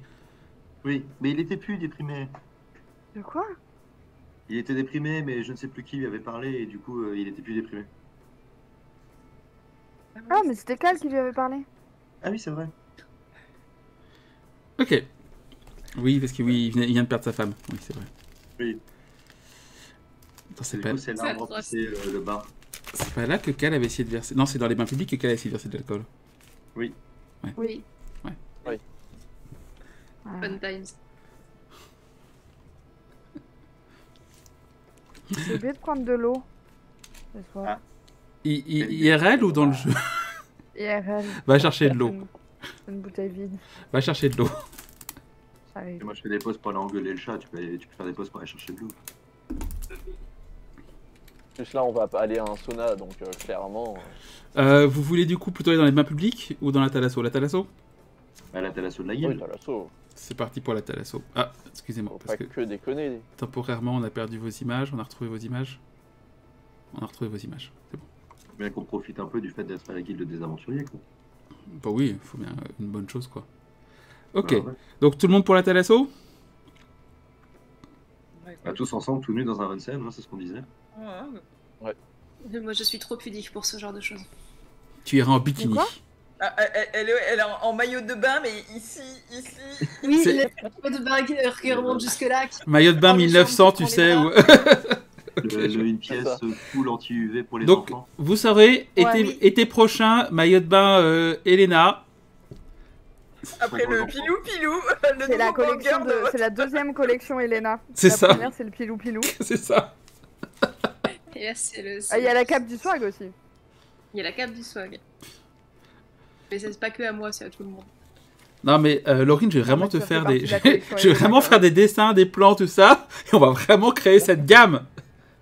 Oui, mais il était plus déprimé. De quoi? Il était déprimé, mais je ne sais plus qui lui avait parlé, et du coup, il était plus déprimé. Ah, mais c'était Cal qui lui avait parlé. Ah oui, c'est vrai. Ok. Oui, parce que oui, il vient de perdre sa femme. Oui, c'est vrai. Oui. Attends, c'est Du pas... coup, c'est là où atroce. c'est le bar. c'est pas là que Cal avait essayé de verser... Non, c'est dans les bains publics que Cal a essayé de verser de l'alcool. Oui, Ah. fun times. J'ai oublié de prendre de l'eau. Ce soir. Ah. IRL ou dans le jeu? IRL. Va chercher de l'eau. Une bouteille vide. Va chercher de l'eau. J'arrive. Et moi, je fais des pauses pour aller engueuler le chat. Tu peux faire des pauses pour aller chercher de l'eau. Plus là, on va aller à un sauna, donc clairement. Vous voulez du coup plutôt aller dans les bains publics ou dans la Thalasso? La Thalasso? Bah, là, t'as l'assaut de la Oui, guilde. t'as l'assaut. C'est parti pour la Thalasso. Ah, excusez-moi, Faut parce pas que que déconner. temporairement on a perdu vos images, on a retrouvé vos images. On a retrouvé vos images, c'est bon. Bien qu'on profite un peu du fait d'être à la guilde des aventuriers, quoi. Bah oui, il faut bien une bonne chose quoi. Ok, Ouais, ouais. donc tout le monde pour la Thalasso? Bah, tous ensemble, tout nus dans un onsen, hein, c'est ce qu'on disait. Ouais. Moi, je suis trop pudique pour ce genre de choses. Tu iras en bikini. Quoi Ah, elle est en maillot de bain, mais ici. Oui, C'est- le de bain qui remonte jusque-là. Maillot de bain Prends les 1900, jambes, tu prends les sais. bras. Où... Une pièce ça. full anti-UV pour les Donc, enfants. vous saurez, Ouais. été prochain, maillot de bain Elena. Après Pour le vos enfants. pilou, le C'est la nouveau collection banger c'est la deuxième collection Elena. C'est La ça. première, c'est le pilou pilou. C'est ça. Et là, c'est le. Ah, il y a la cape du swag aussi. Il y a la cape du swag. Mais c'est pas que à moi, c'est à tout le monde. Non mais Laurine, je vais vraiment mais te ça faire fait des... partie de la collection je vais Elena, vraiment quand faire même. des dessins, des plans, tout ça. Et on va vraiment créer cette gamme.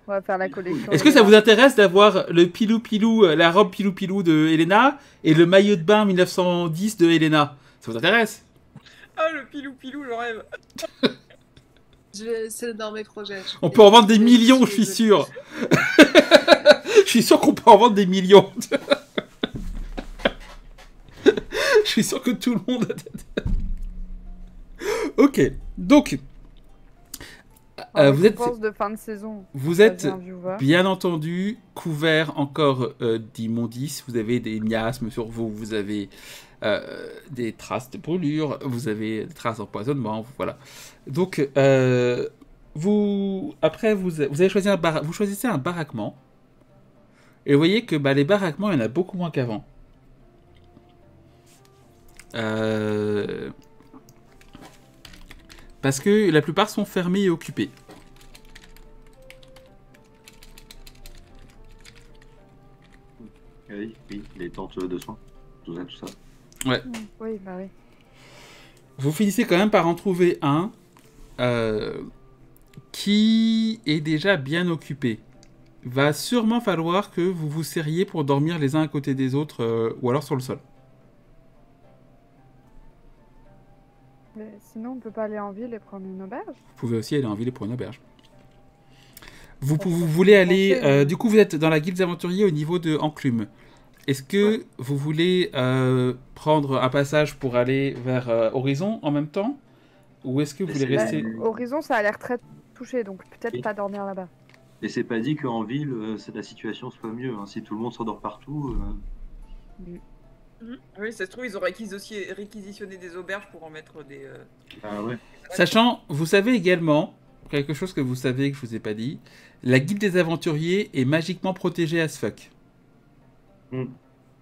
On va faire la collection. Est-ce que ça Elena. vous intéresse d'avoir le pilou-pilou, la robe pilou-pilou de Elena et le maillot de bain 1910 de Elena? Ça vous intéresse? Ah, le pilou, j'en rêve. C'est dans mes projets. On peut en vendre des millions, je suis sûr. Je suis sûr qu'on peut en vendre des millions. Je suis sûr que tout le monde a... Ok, donc... En vous êtes, récompense de fin de saison. vous êtes Ça vient, viewer. bien entendu couvert encore d'immondices. Vous avez des miasmes sur vous, vous avez des traces de brûlure, vous avez des traces d'empoisonnement, voilà. Donc, vous avez choisi vous choisissez un baraquement. Et vous voyez que les baraquements, il y en a beaucoup moins qu'avant. Parce que la plupart sont fermés et occupés. Oui, les tentes de soins. Tout ça. Oui, bah oui. Vous finissez quand même par en trouver un qui est déjà bien occupé. Va sûrement falloir que vous vous serriez pour dormir les uns à côté des autres ou alors sur le sol. Mais sinon, on peut pas aller en ville et prendre une auberge. Vous pouvez aussi aller en ville pour une auberge. Vous voulez aller... du coup, vous êtes dans la guilde des aventuriers au niveau de Enclume. Est-ce que vous voulez prendre un passage pour aller vers Horizon en même temps? Ou est-ce que vous voulez Bah, rester... Horizon, ça a l'air très touché, donc peut-être Oui. pas dormir là-bas. Et c'est pas dit qu'en ville, la situation soit mieux. Hein. Si tout le monde s'endort partout. Oui, ça se trouve, ils ont réquisitionné des auberges pour en mettre des. Ah ouais. Sachant, vous savez également, quelque chose que vous savez et que je vous ai pas dit, la guilde des aventuriers est magiquement protégée as fuck.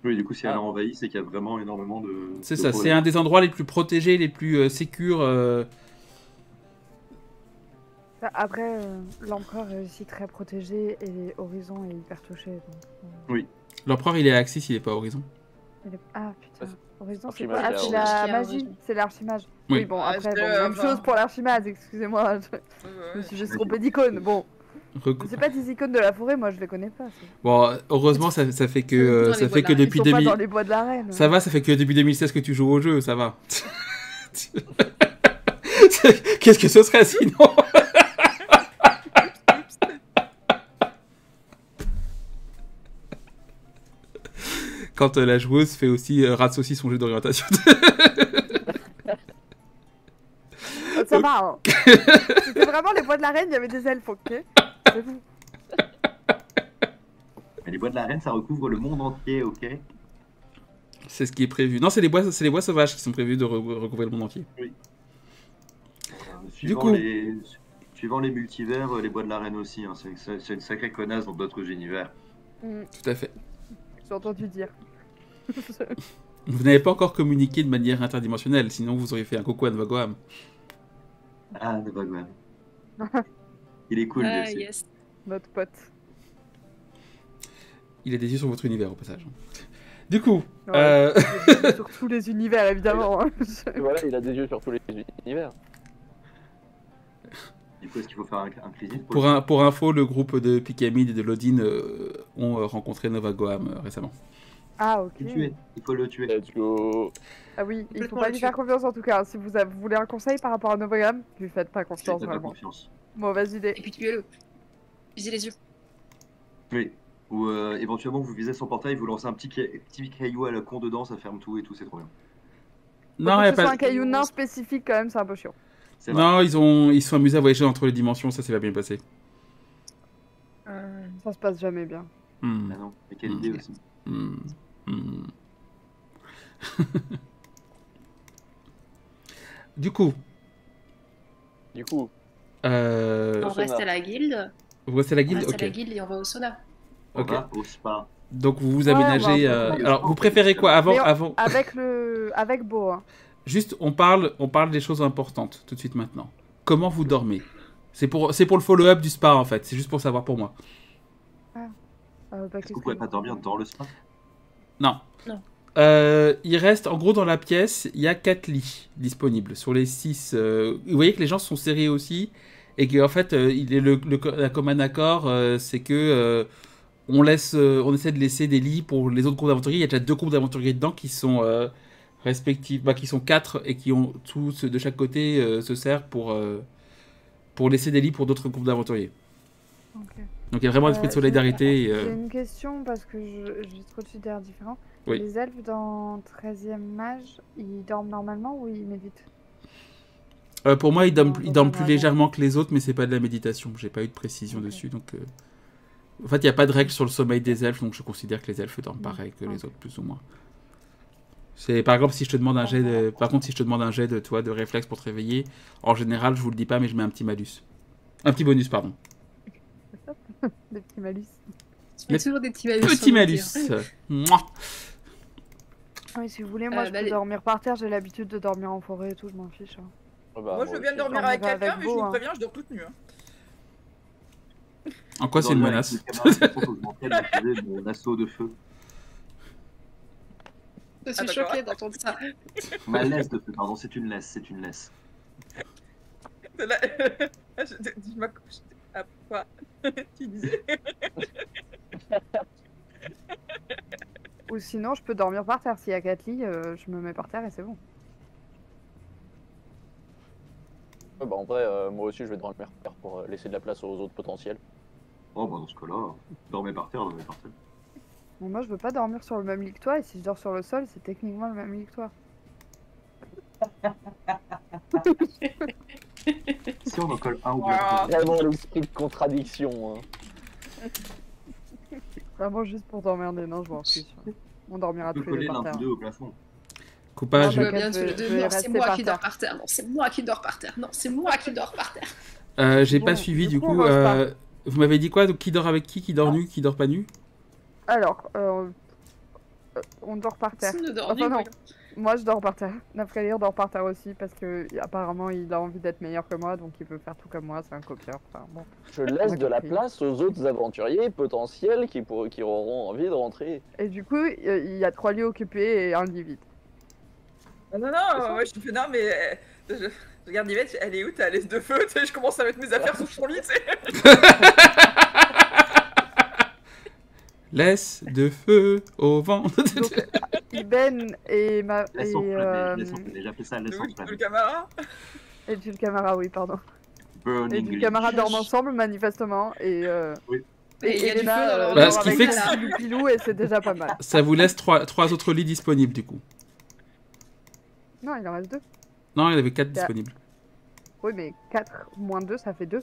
Oui, du coup, si elle a envahi, c'est qu'il y a vraiment énormément de. C'est de ça, c'est problèmes. un des endroits les plus protégés, les plus sécures. Bah, après, l'empereur est aussi très protégé et Horizon est hyper touché. Donc, L'empereur, il est à Axis, il est pas à Horizon. Ah putain, Horizon, c'est Archimage, quoi? Ah, il c'est est à la Horizon. magie, c'est l'archimage. Oui. Oui, bon, Ah, après, c'est, bon, même enfin- chose pour l'archimage, excusez-moi. Je me suis juste trompé d'icône. Bon, c'est pas des icônes de la forêt, moi je les connais pas. Bon, heureusement, ça fait que, Dans les ça bois fait de que la- depuis Ils sont pas 2000... dans les bois de la reine. Ça va, ça fait que depuis 2016 que tu joues au jeu, ça va. Qu'est-ce que ce serait sinon? Quand la joueuse fait aussi rate aussi son jeu d'orientation. ça va. Hein. C'était vraiment les bois de la reine, il y avait des elfes, ok. C'est vous. Mais les bois de la reine, ça recouvre le monde entier, ok? C'est ce qui est prévu. Non, c'est les bois sauvages qui sont prévus de recouvrir le monde entier. Suivant les multivers, les bois de la reine aussi. Hein. C'est une sacrée connasse dans d'autres univers. Tout à fait. J'ai entendu dire. Vous n'avez pas encore communiqué de manière interdimensionnelle, sinon vous auriez fait un coucou à Novagoam. Ah, Novagoam. Il est cool, lui aussi. Yes. Notre pote. Il a des yeux sur votre univers au passage. Du coup, Ouais, sur tous les univers, évidemment. Hein. Et voilà, il a des yeux sur tous les univers. Du coup, est-ce qu'il faut faire un crisis pour info, le groupe de Pykamid et de Lodin ont rencontré Novagoam récemment. Ah, ok. Il faut le tuer. Let's go. Ah oui, il faut Complètement pas lui faire confiance en tout cas. Si vous voulez un conseil par rapport à Novagoam, lui faites pas confiance Faites pas vraiment. confiance. Mauvaise idée. Et puis tuez-le. Visez les yeux. Oui. Ou éventuellement, vous visez son portail, vous lancez un petit caillou à la con dedans, ça ferme tout et tout, c'est trop bien. Non, Faut y a que ce soit pas... un caillou nain spécifique quand même, c'est un peu chiant. C'est vrai. non, ils se sont amusés à voyager entre les dimensions, ça s'est pas bien passé. Ça se passe jamais bien. Hmm. Ah non, mais quelle idée aussi. Hmm. Hmm. Du coup, On Au reste sauna. à la guilde. vous restez à la On guilde, reste à ok. la guilde et on va au sauna. On Ok. va au spa. Donc vous vous Ouais, aménagez. on va un peu Alors vous préférez quoi avant, Mais on- avant... Avec Beau. Hein. Juste, on parle des choses importantes tout de suite maintenant. Comment vous dormez? C'est pour le follow-up du spa en fait. C'est juste pour savoir pour moi. Est-ce que vous pouvez pas dormir dans le spa? Non. Non. Il reste, en gros, dans la pièce, il y a 4 lits disponibles sur les 6. Vous voyez que les gens sont serrés aussi et qu'en fait, la commun accord, c'est que on essaie de laisser des lits pour les autres groupes d'aventuriers. Il y a déjà 2 groupes d'aventuriers dedans qui sont qui sont 4 et qui ont tous de chaque côté se servent pour laisser des lits pour d'autres groupes d'aventuriers. Ok. Donc il y a vraiment un esprit de solidarité. J'ai une question parce que j'ai trop de d'air différents. Oui. Les elfes dans 13e mage, ils dorment normalement ou ils méditent? Pour moi, ils dorment plus Dragon. légèrement que les autres, mais c'est pas de la méditation. J'ai pas eu de précision dessus, donc. En fait, il n'y a pas de règle sur le sommeil des elfes, donc je considère que les elfes dorment pareil que les autres, plus ou moins. C'est par exemple si je te demande un jet de, par contre, si je te demande un jet de toi de réflexe pour te réveiller, en général, je vous le dis pas, mais je mets un petit malus, un petit bonus, pardon. Des petits malus. Tu mets toujours des petits malus. Petit malus. Mouah. Oui, si vous voulez, moi je peux dormir par terre. J'ai l'habitude de dormir en forêt et tout, je m'en fiche. Hein. Moi, je veux bien dormir avec quelqu'un, mais je vous préviens, je dors toute nue. Hein. En quoi c'est une menace? Mon assaut de feu. Je suis choquée d'entendre ça. Ma laisse de feu, pardon, c'est une laisse, c'est une laisse. Je m'accroche. À quoi tu disais? Ou sinon, je peux dormir par terre. S'il y a 4 lits, je me mets par terre et c'est bon. Bah, en vrai, moi aussi, je vais dormir par terre pour laisser de la place aux autres potentiels. Oh, bah dans ce cas-là, dormez par terre, dormez par terre. Bon, moi, je veux pas dormir sur le même lit que toi. Et si je dors sur le sol, c'est techniquement le même lit que toi. Si on en colle un ou deux. Vraiment l'esprit de contradiction. Hein. Vraiment juste pour t'emmerder, non, je m'en fiche. On dormira On peut tous les coller deux par l'un terre. ou deux au plafond. Coupage. Je Ah, veux bien t'inquiète, tous les je deux. vais Non, c'est rester moi par qui terre. dors par terre. Non, c'est moi qui dors par terre. Non, c'est moi qui dors par terre. J'ai pas Bon, suivi du du coup, coup. on va au Vous m'avez dit quoi? Donc, qui dort avec qui dort nu, qui dort pas nu? Alors, on dort par terre. Personne ne dort Enfin, nu, non. quoi. Moi, je dors par terre. Nafkalir dort par terre aussi parce que apparemment, il a envie d'être meilleur que moi, donc il veut faire tout comme moi. C'est un copieur. Enfin, bon. Je laisse de la compris. place aux autres aventuriers potentiels qui auront envie de rentrer. Et du coup, il y a 3 lits occupés et un lit vide. Non, ouais, je fais non, mais je regarde Yvette, elle est où ta laisse de feu? Tu sais, je commence à mettre mes affaires sur son lit, tu sais. Laisse de feu au vent. Donc, Iben et ma Laisse enflammer, j'ai appelé ça laisse Le enflammer. camarade. et Jules Camara, oui, pardon. Burning Et Jules Leaf. Camara dorment ensemble manifestement et Oui. Et il y a du feu Elena dans leur Bah, dort ce qui avec fait un que- petit pilou et c'est déjà pas mal. Ça vous laisse trois autres lits disponibles du coup. Non, il en reste 2. Non, il y en avait 4 disponibles. Oui, mais 4 moins 2, ça fait 2.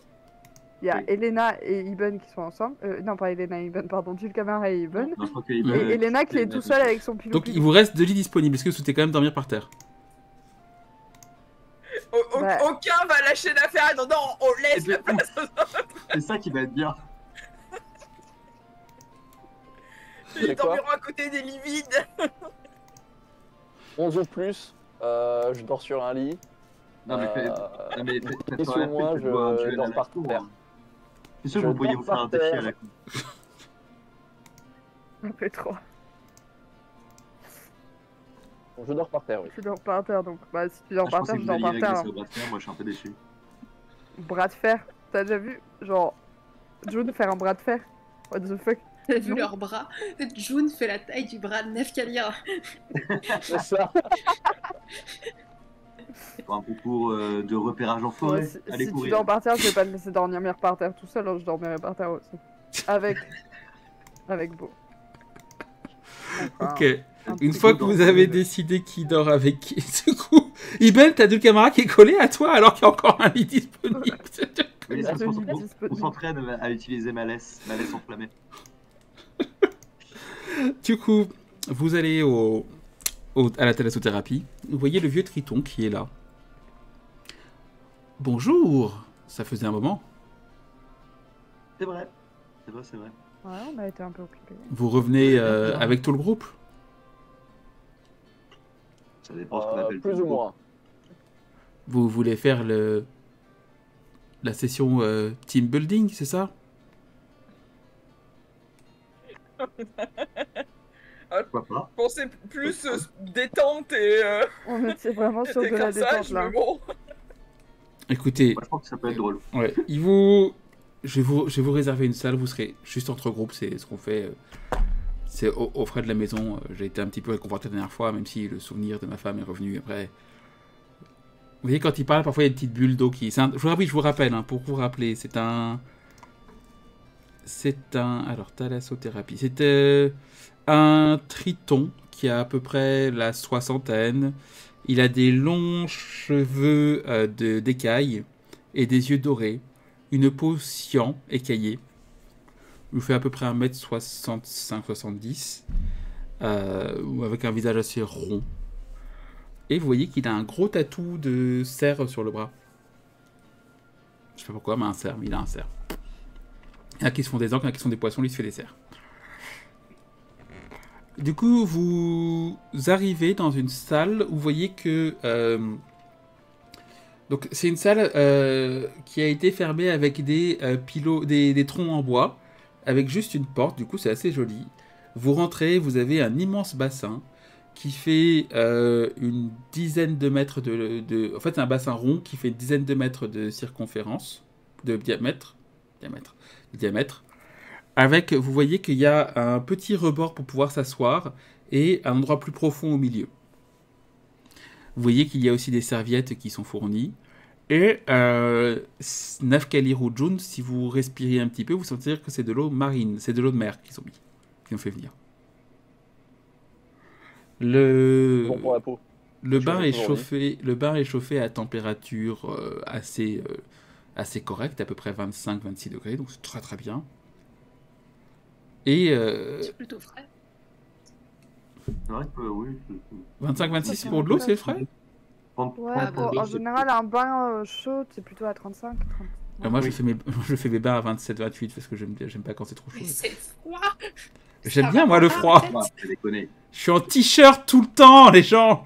Il y a Oui. Elena et Iben qui sont ensemble. Non, pas Elena et Iben, pardon. Jules Camara et Iben. Non, je crois que Et Elena qui est tout seul avec son pilou. Donc il vous reste 2 lits disponibles. Est-ce que vous souhaitez quand même dormir par terre? Bah. Aucun va lâcher l'affaire. Non, non, on laisse la place aux autres. C'est ça qui va être bien. Ils C'est quoi dormiront à côté des lits vides. 11 ou plus, je dors sur un lit. Non, mais faites Et sur moi, je dors par terre. C'est sûr que Je vous pourriez dors vous faire par un défi terre. à la coupe. On fait 3. Je dors par terre, oui. Tu dors par terre donc. Bah, si tu dors Je par pensais terre, que je vous dors par alliez terre. régler ça au bras de fer, moi je suis un peu déçu. Bras de fer. T'as déjà vu, genre, June faire un bras de fer? What the fuck? T'as vu Non. leurs bras? June fait la taille du bras de Nefkalia. C'est ça. Pour un concours de repérage en forêt. Ouais, Allez si tu courir. dors par terre, je vais pas te laisser dormir par terre tout seul, alors je dormirai par terre aussi. Avec Beau. Enfin, Ok. un Une petit fois peu que vous dans- avez décidé qui dort avec qui, du coup, Iben, t'as deux camarades qui est collé à toi alors qu'il y a encore un lit disponible. Oui, Ah, on celui-là, disponible. on s'entraîne à utiliser ma laisse enflammée. Du coup, vous allez à la thalassothérapie. Vous voyez le vieux Triton qui est là. Bonjour. Ça faisait un moment. C'est vrai. C'est vrai. Ouais, on a été un peu occupés. Vous revenez avec tout le groupe? Ça dépend ce qu'on appelle Plus ou moins. Vous voulez faire la session team building, c'est ça? Pourquoi pas? Je pensais plus détente et On était vraiment sur de la décassage, détente là. mais bon. Écoutez, Moi, je pense que ça peut être drôle. ouais, je vais vous réserver une salle, vous serez juste entre groupes, c'est ce qu'on fait. C'est aux frais de la maison. J'ai été un petit peu réconforté la dernière fois, même si le souvenir de ma femme est revenu après. Vous voyez, quand il parle, parfois il y a des petites bulles d'eau qui... je vous rappelle, hein, pour vous rappeler, c'est un... Alors, thalassothérapie. C'est un triton qui a à peu près la soixantaine. Il a des longs cheveux d'écailles et des yeux dorés. Une peau cyan, écaillée. Il fait à peu près 1m65-70. Avec un visage assez rond. Et vous voyez qu'il a un gros tatou de cerf sur le bras. Je sais pas pourquoi, mais il a un cerf. Il y en a qui se font des ancres, il y en a qui sont des poissons, lui il se fait des cerfs. Du coup, vous arrivez dans une salle où vous voyez que... donc c'est une salle qui a été fermée avec des troncs en bois, avec juste une porte, du coup c'est assez joli. Vous rentrez, vous avez un immense bassin qui fait une dizaine de mètres En fait, c'est un bassin rond qui fait une dizaine de mètres de circonférence, de diamètre. Avec, vous voyez qu'il y a un petit rebord pour pouvoir s'asseoir et un endroit plus profond au milieu. Vous voyez qu'il y a aussi des serviettes qui sont fournies. Et Nefkalir ou June, si vous respirez un petit peu, vous sentirez que c'est de l'eau marine, c'est de l'eau de mer qu'ils ont fait venir. Bon pour la peau. Le bain est aujourd'hui. chauffé à température assez correcte, à peu près 25-26 degrés, donc c'est très très bien. Et C'est plutôt frais. C'est vrai que oui. 25-26 pour de l'eau, c'est frais? Ouais, Ah, bah, en général, un bain chaud, c'est plutôt à 35. 30. Moi, Oui. je fais mes bains à 27-28 parce que j'aime pas quand c'est trop chaud. Mais c'est froid. J'aime Ça bien, va moi, le pas, froid. peut-être. J'ai déconné. Je suis en t-shirt tout le temps, les gens.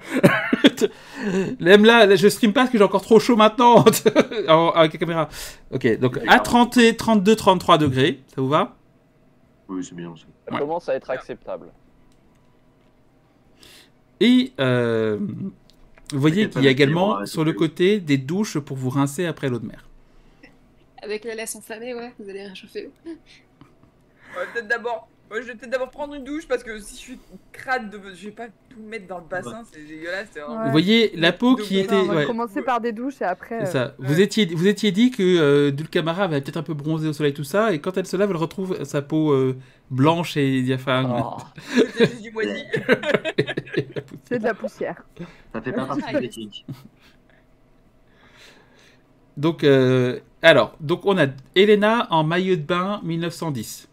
Même là, je stream pas parce que j'ai encore trop chaud maintenant avec la caméra. Ok, donc à 30 et 32, 33 degrés, ça vous va? Oui, c'est bien aussi. Ça Ouais. commence à être acceptable. Et vous voyez T'inquiète qu'il y a pas, Mathieu, on également va sur le arrêter. côté des douches pour vous rincer après l'eau de mer. Avec la laisse enflammée, ouais, vous allez réchauffer l'eau. Je vais peut-être d'abord prendre une douche parce que si je suis crade, je vais pas tout mettre dans le bassin, c'est dégueulasse. C'est vraiment- Ouais. Vous voyez la peau qui Donc, était... Non, on va ouais, commencer par des douches et après. c'est ça. Ouais. Vous étiez dit que Dulcamara avait peut-être un peu bronzé au soleil, tout ça, et quand elle se lave, elle retrouve sa peau blanche et diaphane. Oh. C'était juste du moisi. C'est de la poussière. Ça fait pas partie Ah, de l'éthique. Donc, donc on a Elena en maillot de bain 1910.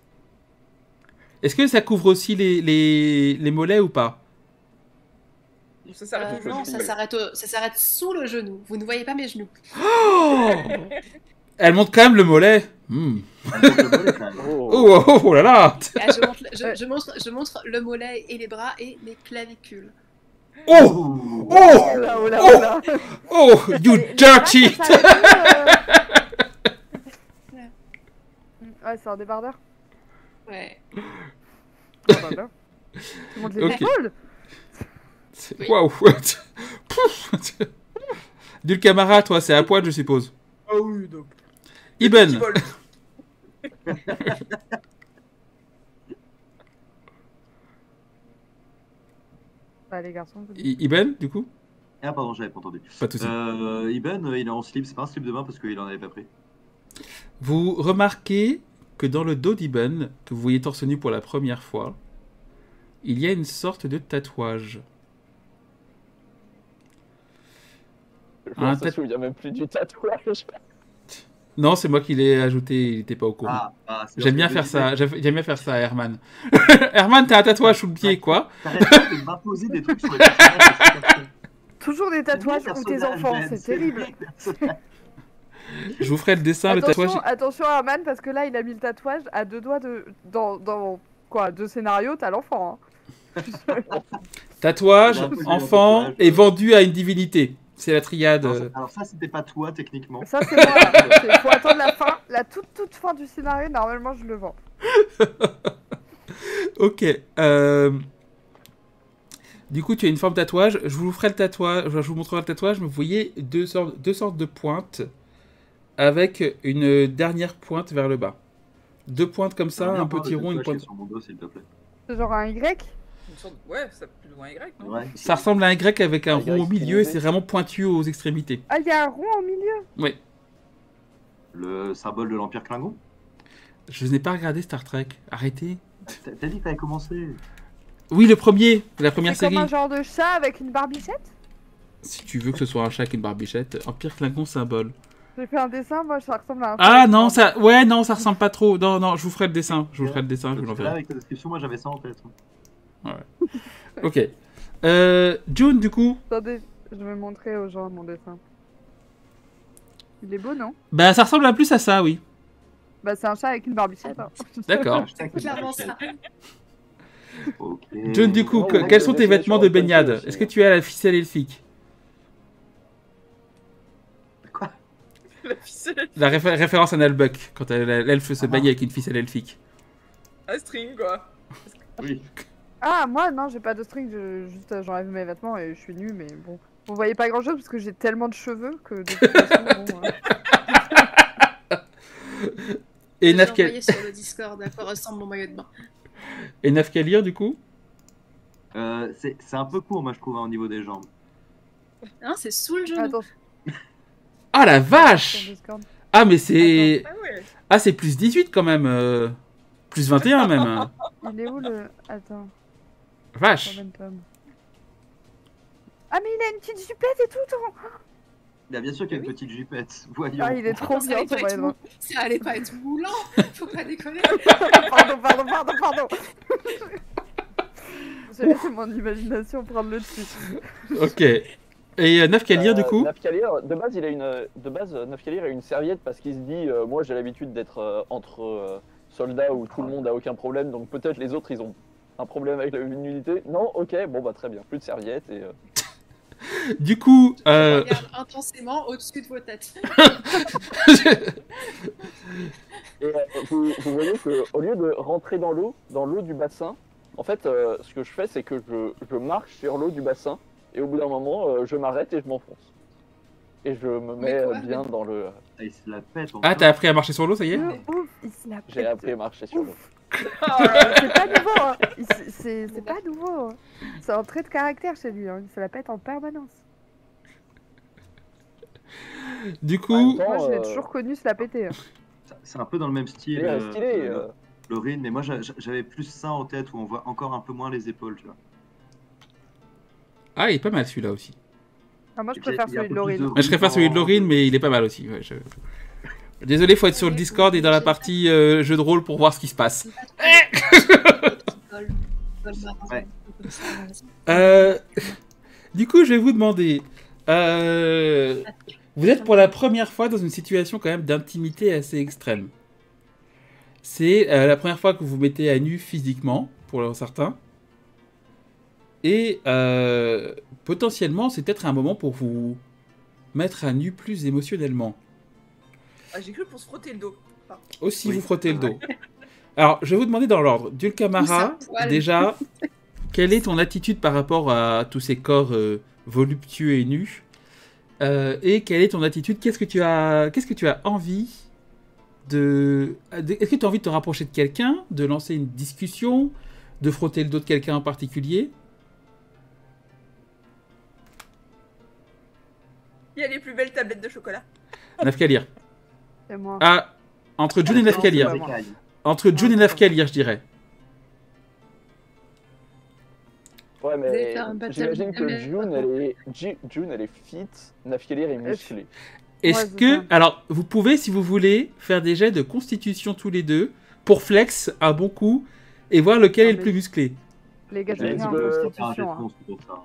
Est-ce que ça couvre aussi les mollets ou pas? Ça s'arrête au genou. Non, ça s'arrête sous le genou. Vous ne voyez pas mes genoux. Oh, elle montre quand même le mollet. Le mollet, quand même. Oh là là. Ah, je montre le mollet et les bras et les clavicules. Oh Oula, oula, oula. Oh, you dirty. Ça s'arrête où, Ouais, c'est un débardeur. Ouais. Débardeur. Tu montes les Ok. épaules. Oui. Waouh. Dulcamara, toi, c'est à poil, je suppose. Ah oui, donc. Iben. Petit vol. Bah, les garçons. vous dites. Iben, du coup? Ah, pardon, j'avais pas entendu. Pas de soucis. Iben, il est en slip. C'est pas un slip de bain parce qu'il en avait pas pris. Vous remarquez que dans le dos d'Iben, que vous voyez torse nu pour la première fois, il y a une sorte de tatouage. Je se souviens même plus du tatouage. Non, c'est moi qui l'ai ajouté, il n'était pas au courant. C'est J'aime bien faire ça, j'aime bien faire ça à Herman. Herman, t'as un tatouage sous le pied, quoi? T'arrêtes pas de m'imposer des trucs sur les personnages. Toujours des tatouages ou tes enfants, c'est terrible. Je vous ferai le dessin, le tatouage. Attention Herman, parce que là il a mis le tatouage à deux doigts de. Dans quoi, deux scénarios, t'as l'enfant. Hein. Tatouage, On va poser enfant un tatouage. et vendu à une divinité. C'est la triade. Alors ça, c'était pas toi, techniquement. Ça c'est moi. Il faut attendre la fin, la toute fin du scénario. Normalement je le vends. Ok. Du coup, tu as une forme de tatouage. Je vous ferai le tatouage. Je vous montrerai le tatouage. Mais vous voyez deux sortes de pointes avec une dernière pointe vers le bas. Deux pointes comme ça, un petit rond, une pointe. Sur mon dos, s'il te plaît. C'est genre un Y. Ouais, ça plus ou moins Y, non? Ouais. Ça ressemble à un Y avec un Un rond au Y milieu et stylisé. c'est vraiment pointu aux extrémités. Ah, il y a un rond au milieu. Oui. Le symbole de l'Empire Klingon. Je n'ai pas regardé Star Trek. Arrêtez. T'as dit que t'avais commencé. Oui, le premier. La première C'est comme série. un genre de chat avec une barbichette. Si tu veux que ce soit un chat avec une barbichette, Empire Klingon symbole. J'ai fait un dessin, moi ça ressemble à un. Ah chat. non, ça. Ouais, non, ça ressemble pas trop. Non, non, je vous ferai le dessin. Je vous ferai le dessin, je vous Là, l'enverrai. avec ta description, moi j'avais ça en tête. Ok. June, du coup. Attendez, je vais montrer aux gens mon dessin. Il est beau, non? Bah, ça ressemble un plus à ça, oui. Bah, c'est un chat avec une barbichette. Hein. D'accord. C'est clairement ça. Ok. June, du coup, Oh, ouais, quels sont je tes vais vêtements sur de un peu baignade? aussi, Est-ce que tu as la ficelle elfique? Quoi? La ficelle. La référence à Nalbuck, quand l'elfe se Ah. baigne avec une ficelle elfique. Un string, quoi. Oui. Ah, moi, non, j'ai pas de string, juste j'enlève mes vêtements et je suis nue, mais bon. Vous voyez pas grand chose parce que j'ai tellement de cheveux que de toute façon, bon. Et J'ai Nafka- envoyé sur le Discord à quoi ressemble mon maillot de bain. Et Nafkalir, du coup? C'est un peu court, moi je trouve, hein, au niveau des jambes. Hein, c'est sous le genou. Attends, Ah la sur vache! Discord. Ah, mais c'est. Ah ouais. Ah, c'est plus 18 quand même. Plus 21 même. Hein. Il est où le. Attends, Vache! momentum. Ah, mais il a une petite jupette et tout, attends. Bien sûr qu'il y a une Oui. petite jupette. Voyons. Ah, il est trop Attends, ça bien, allait ton pas maillot être de bain. ça allait pas être moulant. Faut pas déconner. Pardon. J'ai laissé mon imagination prendre le dessus. Ok. Et Nafkalir, du coup? Nafkalir, de base, Nafkalir a une serviette parce qu'il se dit moi j'ai l'habitude d'être entre soldats où tout le monde a aucun problème, donc peut-être les autres ils ont un problème avec la nudité. Non, ok, bon bah très bien, plus de serviette et. Du coup. Je regarde intensément au-dessus de vos têtes. Et vous voyez qu'au lieu de rentrer dans l'eau du bassin, en fait, ce que je fais, c'est que je marche sur l'eau du bassin, et au bout d'un moment, je m'arrête et je m'enfonce. Et je me mets quoi bien dans le... Ah, il se la pète. Ah, t'as appris à marcher sur l'eau, ça y est? Ouf, il se la J'ai pète. appris à marcher sur l'eau. C'est pas nouveau, hein. C'est pas nouveau. Hein. C'est un trait de caractère chez lui, hein. Il se la pète en permanence. Du En coup. même temps, Moi, je l'ai toujours connu se la péter. Hein. C'est un peu dans le même style. il est stylé. Laurine, mais moi j'avais plus ça en tête où on voit encore un peu moins les épaules, tu vois. Ah, il est pas mal celui-là aussi. Ah, moi, je Et puis, préfère il y a celui de un peu plus Laurine. Moi, je préfère celui de Laurine, mais il est pas mal aussi. Ouais, Désolé, faut être sur le Discord et dans la partie jeu de rôle pour voir ce qui se passe. Ouais. Du coup, je vais vous demander. Vous êtes pour la première fois dans une situation quand même d'intimité assez extrême. C'est la première fois que vous vous mettez à nu physiquement, pour certains. Et potentiellement, c'est peut-être un moment pour vous mettre à nu plus émotionnellement. Ah, j'ai cru pour se frotter le dos. Ah. Aussi, Oui. vous frottez le dos. Alors, je vais vous demander dans l'ordre. Dulcamara, Pousse à poil. déjà, quelle est ton attitude par rapport à tous ces corps voluptueux et nus et quelle est ton attitude? Qu'est-ce que tu as envie est-ce que tu as envie de te rapprocher de quelqu'un, de lancer une discussion, de frotter le dos de quelqu'un en particulier? Il y a les plus belles tablettes de chocolat. Nafkalir. C'est moi. Ah, entre June et Non, Nafkalir. c'est pas moi. Entre June et Nafkalir, je dirais. Ouais, Vous allez mais faire un battle j'imagine que de- June, elle est fit, Nafkalir est musclé. Est-ce Ouais, que... c'est ça. Alors, vous pouvez, si vous voulez, faire des jets de constitution tous les deux pour flex un bon coup et voir lequel Ah, est le mais- plus musclé. Les gars, Let's j'ai bien en go. Faire un jet de constitution. Hein. const pour ça.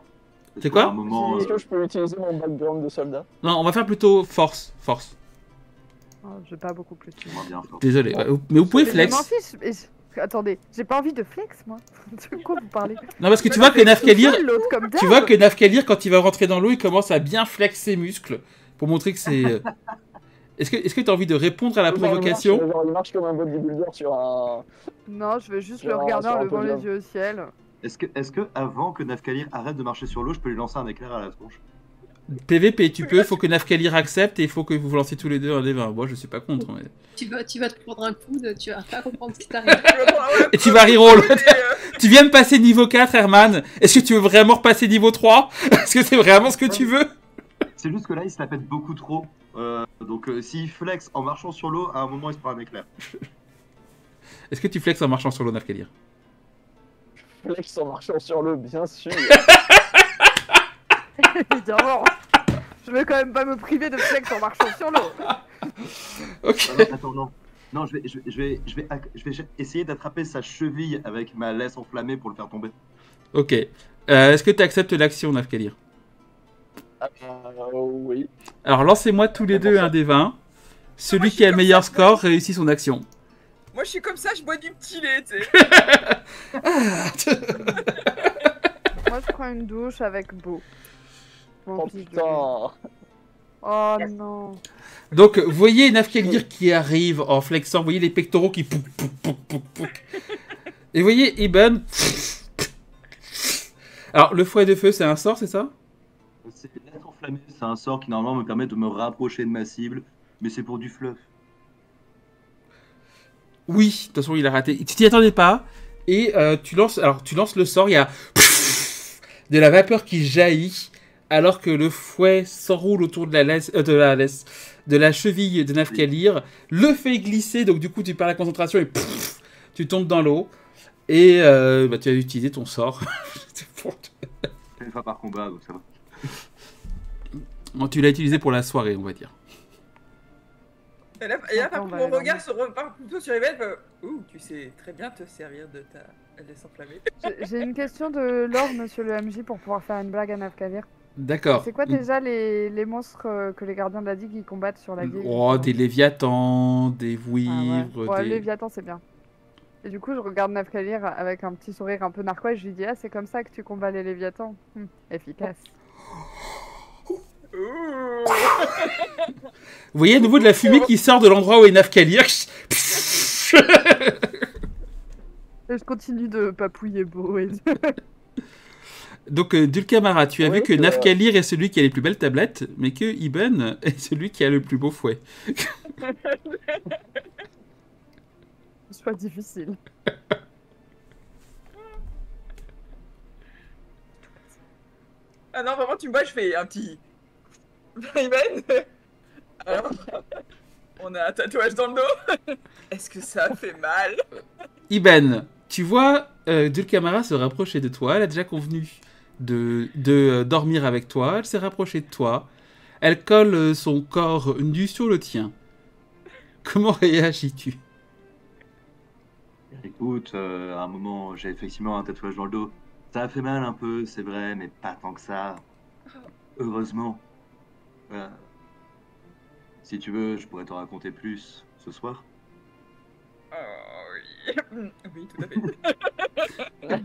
C'est quoi À un moment, Est-ce que je peux utiliser mon background de soldat? Non, on va faire plutôt force. Force. Oh, j'ai pas beaucoup plus. moins bien fort. Désolé. Ouais, mais vous pouvez Mais je m'en flex. fiche. Attendez, j'ai pas envie de flex, moi. De quoi vous parlez? Non, parce que tu vois que Nafkalir... L'autre comme Tu vois que Nafkalir, quand il va rentrer dans l'eau, il commence à bien flex ses muscles pour montrer que c'est... Est-ce que tu as envie de répondre à la provocation? Genre, il marche comme un bodybuilder sur un... Non, je vais juste Sur le un- regarder sur en un levant les podium. yeux au ciel. Est-ce que avant que Nafkalir arrête de marcher sur l'eau, je peux lui lancer un éclair à la tronche? PVP, tu peux, faut que Nafkalir accepte et il faut que vous vous lanciez tous les deux un des 20. Moi, je suis pas contre. Mais... Tu vas te prendre un coup, tu vas pas comprendre ce qui t'arrive. Et tu vas reroll. Tu viens de passer niveau 4, Herman. Est-ce que tu veux vraiment repasser niveau 3? Est-ce que c'est vraiment ce que tu veux? C'est juste que là, il se la pète beaucoup trop. Donc s'il flex en marchant sur l'eau, à un moment, il se prend un éclair. Est-ce que tu flexes en marchant sur l'eau, Nafkalir? Flex en marchant sur l'eau, bien sûr. Évidemment. Je vais quand même pas me priver de flex en marchant sur l'eau. Ok. Ah non, attends, non. Non, je vais essayer d'attraper sa cheville avec ma laisse enflammée pour le faire tomber. Ok. Est-ce que tu acceptes l'action, Nafkalir? Oui. Alors, lancez-moi tous les deux un des 20. Celui qui a le meilleur score réussit son action. Moi, je suis comme ça, je bois du petit lait, tu sais. Moi, je prends une douche avec Beau. Mon Oh fils de lui. putain. Oh non. Donc, vous voyez Nafkalir qui arrive en flexant. Vous voyez les pectoraux qui... pouc, pouc, pouc, pouc, pouc. Et vous voyez Ibn... Alors, le fouet de feu, c'est un sort, c'est ça? C'est laisse enflammée, c'est un sort qui normalement me permet de me rapprocher de ma cible, mais c'est pour du fluff. Oui, de toute façon, il a raté. Tu t'y attendais pas. Et tu lances le sort, il y a de la vapeur qui jaillit, alors que le fouet s'enroule autour de la cheville de Nafkalir, le fait glisser, donc du coup tu perds la concentration et tu tombes dans l'eau. Et tu as utilisé ton sort. Une fois par combat, donc ça va. Bon, tu l'as utilisé pour la soirée, on va dire. Et là, Attends, on va mon aller regard se repart plutôt sur Evan. Ouh, tu sais très bien te servir de ta laisse enflammée. J'ai une question de l'or, monsieur le MJ, pour pouvoir faire une blague à Nafkalir. D'accord. C'est quoi déjà les monstres que les gardiens de la digue ils combattent sur la vieille? Oh, des léviathans, des Ah ouais. vouivres, Ouais, des... Léviathan, c'est bien. Et du coup, je regarde Nafkalir avec un petit sourire un peu narquois et je lui dis: ah, c'est comme ça que tu combats les Léviathans. Efficace. Ouh. Vous voyez à nouveau de la fumée qui sort de l'endroit où est Nafkalir. Et je continue de papouiller Beau. Et... Donc, Dulcamara, tu as Oui, vu que Nafkalir est celui qui a les plus belles tablettes, mais que Ibn est celui qui a le plus beau fouet. C'est pas difficile. Ah non, vraiment, tu me vois, je fais un petit. Iman. Alors, on a un tatouage dans le dos. Est-ce que ça fait mal? Ibn, tu vois Dulcamara se rapprocher de toi. Elle a déjà convenu de dormir avec toi. Elle s'est rapprochée de toi. Elle colle son corps nu sur le tien. Comment réagis-tu? Écoute, à un moment, j'ai effectivement un tatouage dans le dos. Ça a fait mal un peu, c'est vrai, mais pas tant que ça. Heureusement. Si tu veux, je pourrais t'en raconter plus ce soir. Oui. Oui, tout à fait.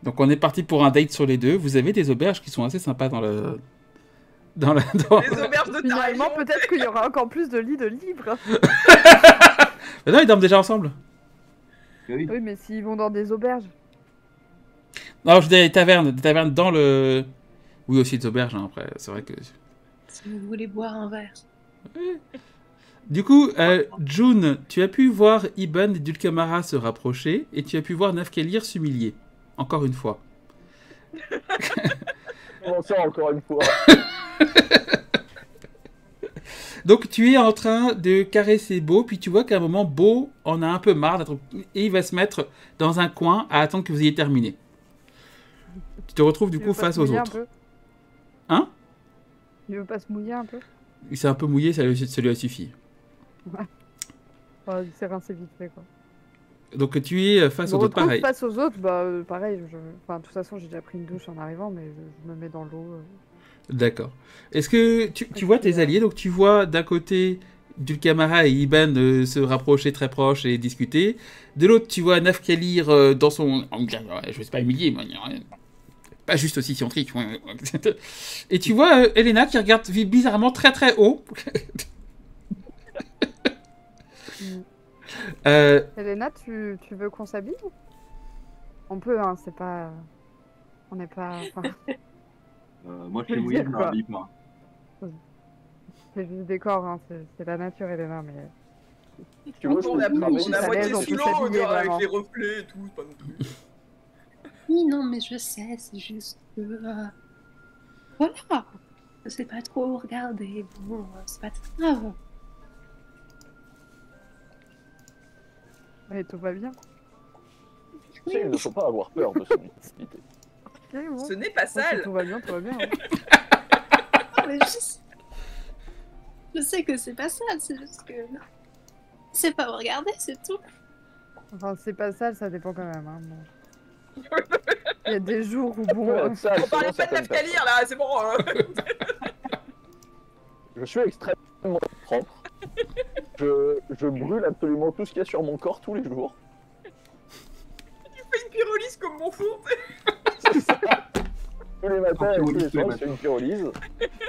Donc on est parti pour un date sur les deux. Vous avez des auberges qui sont assez sympas dans le... Dans la... Les auberges de ta Finalement, région. peut-être qu'il y aura encore plus de lits de libres. Mais non, ils dorment déjà ensemble. Oui. Oui, mais s'ils vont dans des auberges. Non, je dis des tavernes dans le... Oui, aussi des auberges, hein, après, c'est vrai que... Si vous voulez boire un verre. Du coup, June, tu as pu voir Ibn et Dulcamara se rapprocher, et tu as pu voir Nafkalir s'humilier. Encore une fois. Comment ça, encore une fois? Donc tu es en train de caresser Beau, puis tu vois qu'à un moment, Beau en a un peu marre, et il va se mettre dans un coin à attendre que vous ayez terminé. Tu te retrouves du Il coup veut pas face se aux mouiller un autres. peu Hein? Il veut pas se mouiller un peu? Il s'est un peu mouillé, ça lui a suffi. Oh, il s'est rincé vite fait, quoi. Donc tu es face Je me aux autres, retrouve pareil. face aux autres, bah pareil. Enfin, de toute façon, j'ai déjà pris une douche en arrivant, mais je me mets dans l'eau. D'accord. Est-ce que tu vois tes alliés? Donc tu vois d'un côté Dulcamara et Ibn se rapprocher très proches et discuter. De l'autre, tu vois Nafkalir dans son... Je ne sais pas humilier, mais... Pas juste aussi scientifique. Et tu vois Elena qui regarde bizarrement très très haut. Elena, tu veux qu'on s'habille? On peut, hein, c'est pas... On n'est pas... Enfin, Moi, je suis mouillé, je me Quoi. rhabille pas. c'est juste des corps, hein, c'est la nature, Elena, mais... Tu veux, je On a, peux te ramener on a ça moitié reste, on sous peut l'eau, s'habiller, avec vraiment. les reflets et tout, c'est pas non plus. Oui, non, mais je sais, c'est juste que. Voilà! Je sais pas trop regarder. Bon, c'est pas très grave. Mais tout va bien. Tu sais, il ne faut pas avoir peur de son utilité. Ok, bon. Ce n'est pas Bon, si sale. tout va bien, tout va bien. hein. Non, mais je sais que c'est pas ça, c'est juste que. C'est pas regarder, c'est tout. Enfin, c'est pas sale, ça dépend quand même. Hein, bon. Il y a des jours où, bon... Ouais, ça, On parlait selon pas de certaines personnes. Nafkalir là, c'est bon. Je suis extrêmement propre. Je brûle absolument tout ce qu'il y a sur mon corps tous les jours. Tu fais une pyrolyse comme mon four. C'est ça. Tous les matins et tous les Pyrolyse tous les soirs, c'est une pyrolyse.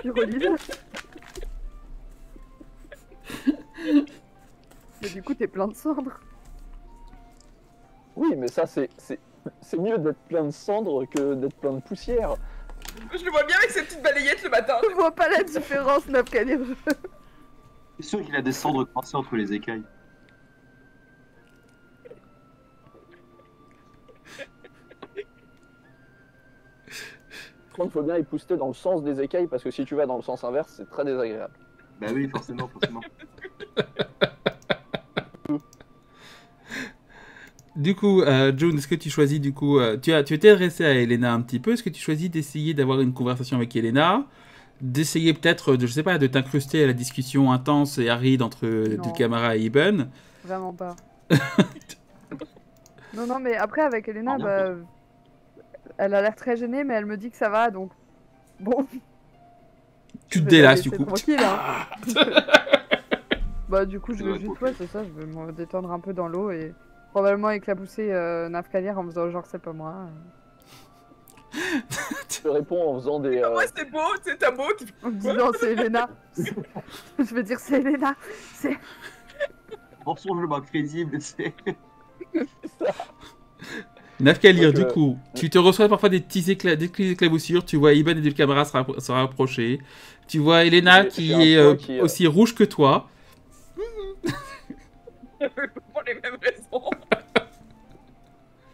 Pyrolyse. Mais du coup, t'es plein de cendres. Oui, mais ça, c'est mieux d'être plein de cendres que d'être plein de poussière. Je le vois bien avec ses petites balayettes le matin. Je vois pas la différence, Nafkalir. C'est sûr qu'il a des cendres coincées entre les écailles. Par contre, faut bien épousseter dans le sens des écailles parce que si tu vas dans le sens inverse, c'est très désagréable. Bah oui, forcément, forcément. Du coup, June, est-ce que tu choisis du coup... tu étais adressé à Elena un petit peu. Est-ce que tu choisis d'essayer d'avoir une conversation avec Elena? D'essayer peut-être, je sais pas, de t'incruster à la discussion intense et aride entre Non. Dulcamara et Ibn? Vraiment pas. Non, non, mais après, avec Elena, Non, bah... Elle a l'air très gênée, mais elle me dit que ça va, donc... Bon, Tu te je vais la délasses du laisser coup. tranquille, hein. Bah du coup, je vais Ouais, juste... ok. Ouais, c'est ça, je vais me détendre un peu dans l'eau et... Probablement éclabousser Nafkalir en faisant genre c'est pas moi. Je te réponds en faisant des. Moi c'est beau, c'est ta beau. En me disant c'est Elena. Je veux dire c'est Elena. C'est... Mensonge crédible, c'est... Nafkalir, Donc, du coup, tu te reçois parfois des petits éclaboussures. Tu vois Ibn et Dulcamara se rapprocher. Tu vois Elena J'ai qui un est point qui, aussi rouge que toi. Pour les mêmes raisons.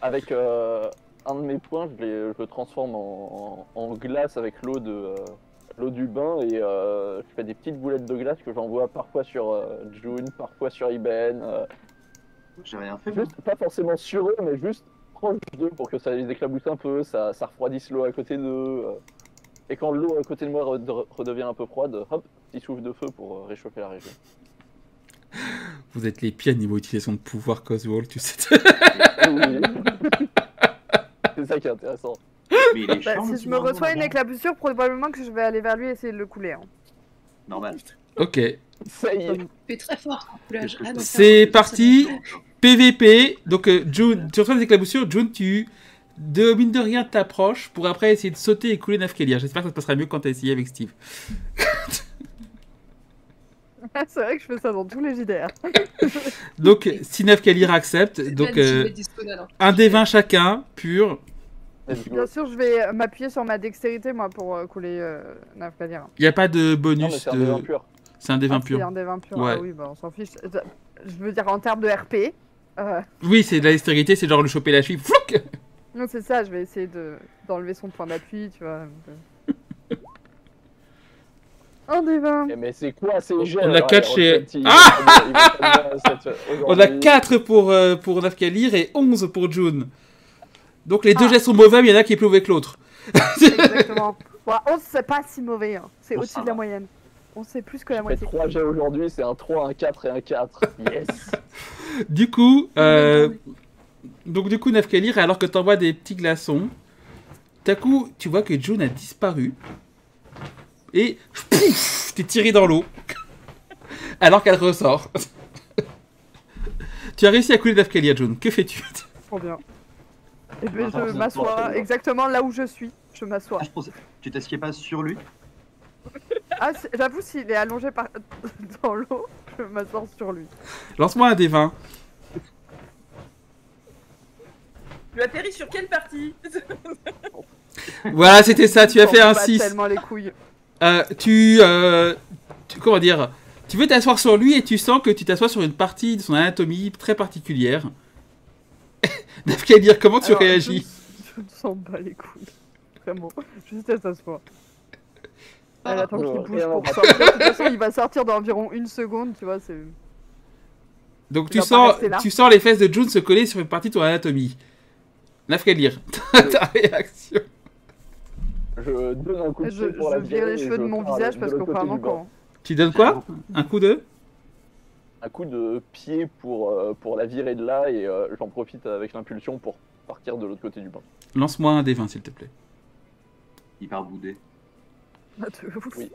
Avec un de mes points, je le transforme en glace avec l'eau du bain et je fais des petites boulettes de glace que j'envoie parfois sur June, parfois sur Ibn. J'ai rien fait, moi. Juste, pas forcément sur eux, mais juste proche d'eux pour que ça les éclabousse un peu, ça refroidisse l'eau à côté d'eux. Et quand l'eau à côté de moi redevient un peu froide, hop, petit souffle de feu pour réchauffer la région. Vous êtes les pires niveau utilisation de pouvoir, Coswall, tu sais. Oui. C'est ça qui est intéressant. Mais il est Bah, chiant, le si petit je me marron, reçois une là-bas. éclaboussure, probablement que je vais aller vers lui et essayer de le couler. Hein. Normal. Ok. Ça y est. Tu es très fort en coulage. Ah, non, C'est ça- parti. PVP. Donc, June, tu reçois des éclaboussures. June, de mine de rien, t'approches pour après essayer de sauter et couler Nafkelir. J'espère que ça se passera mieux quand t'as essayé avec Steve. C'est vrai que je fais ça dans tous les JDR. Donc, si Nafkelir accepte, donc un des 20 chacun, pur. Bien sûr, je vais m'appuyer sur ma dextérité, moi, pour couler Nafkadir. Il n'y a pas de Non, mais bonus. c'est un dévin pur. C'est un des 20 C'est pur. un des 20 purs. Ouais. Ah oui, bah on s'en fiche. Je veux dire, en termes de RP. Oui, c'est de la dextérité, c'est genre le choper la cheville. Flouc. Non, c'est ça, je vais essayer d'enlever son point d'appui, tu vois. Un des 20. Eh, mais c'est quoi ces jets On a alors, 4 les chez. retraites, ils vont pas bien On a aujourd'hui. 4 pour Nafkalir et 11 pour June. Donc les deux Ah. jets sont mauvais, mais il y en a qui est plus mauvais que l'autre. Exactement. Bon, 11, c'est pas si mauvais. Hein. C'est Bon, au-dessus ça de la va. moyenne. On sait plus que la J'ai fait moitié. 3 jets aujourd'hui, c'est un 3, un 4 et un 4. Yes. Du coup, Nafkalir, alors que t'envoies des petits glaçons, d'un coup, tu vois que June a disparu. Et pouf, t'es tiré dans l'eau. Alors qu'elle ressort. Tu as réussi à couler Nafkalir, June. Que fais-tu? Trop bien. Et puis Attends, je c'est m'assois bon. exactement là où je suis. Je m'assois. Ah, je pensais- Tu t'assieds pas sur lui? Ah, j'avoue, s'il est allongé dans l'eau, je vais m'asseoir sur lui. Lance-moi un des 20. Tu atterris sur quelle partie? Voilà, c'était ça. Tu as J'en fait un bats 6. tellement les couilles. Comment dire? Tu veux t'asseoir sur lui et tu sens que tu t'assois sur une partie de son anatomie très particulière. Nafkalir, comment tu Alors, réagis? Je me sens bas les couilles. Vraiment. Juste à s'asseoir. Elle attend qu'il bouge rien pour à sortir. De toute façon, il va sortir dans environ 1 seconde, tu vois. C'est. Donc Il va pas rester là. tu sens les fesses de June se coller sur une partie de ton anatomie. Nafkalir, ta réaction. Je donne un coup de Je pied pour la vire les virer et cheveux de je mon pars visage de parce l'autre que côté vraiment du banc. quand. Tu donnes quoi? Un coup de? Un coup de pied pour la virer de là et j'en profite avec l'impulsion pour partir de l'autre côté du banc. Lance-moi un des 20, s'il te plaît. Il part bouder. Ah, de ouf. Oui.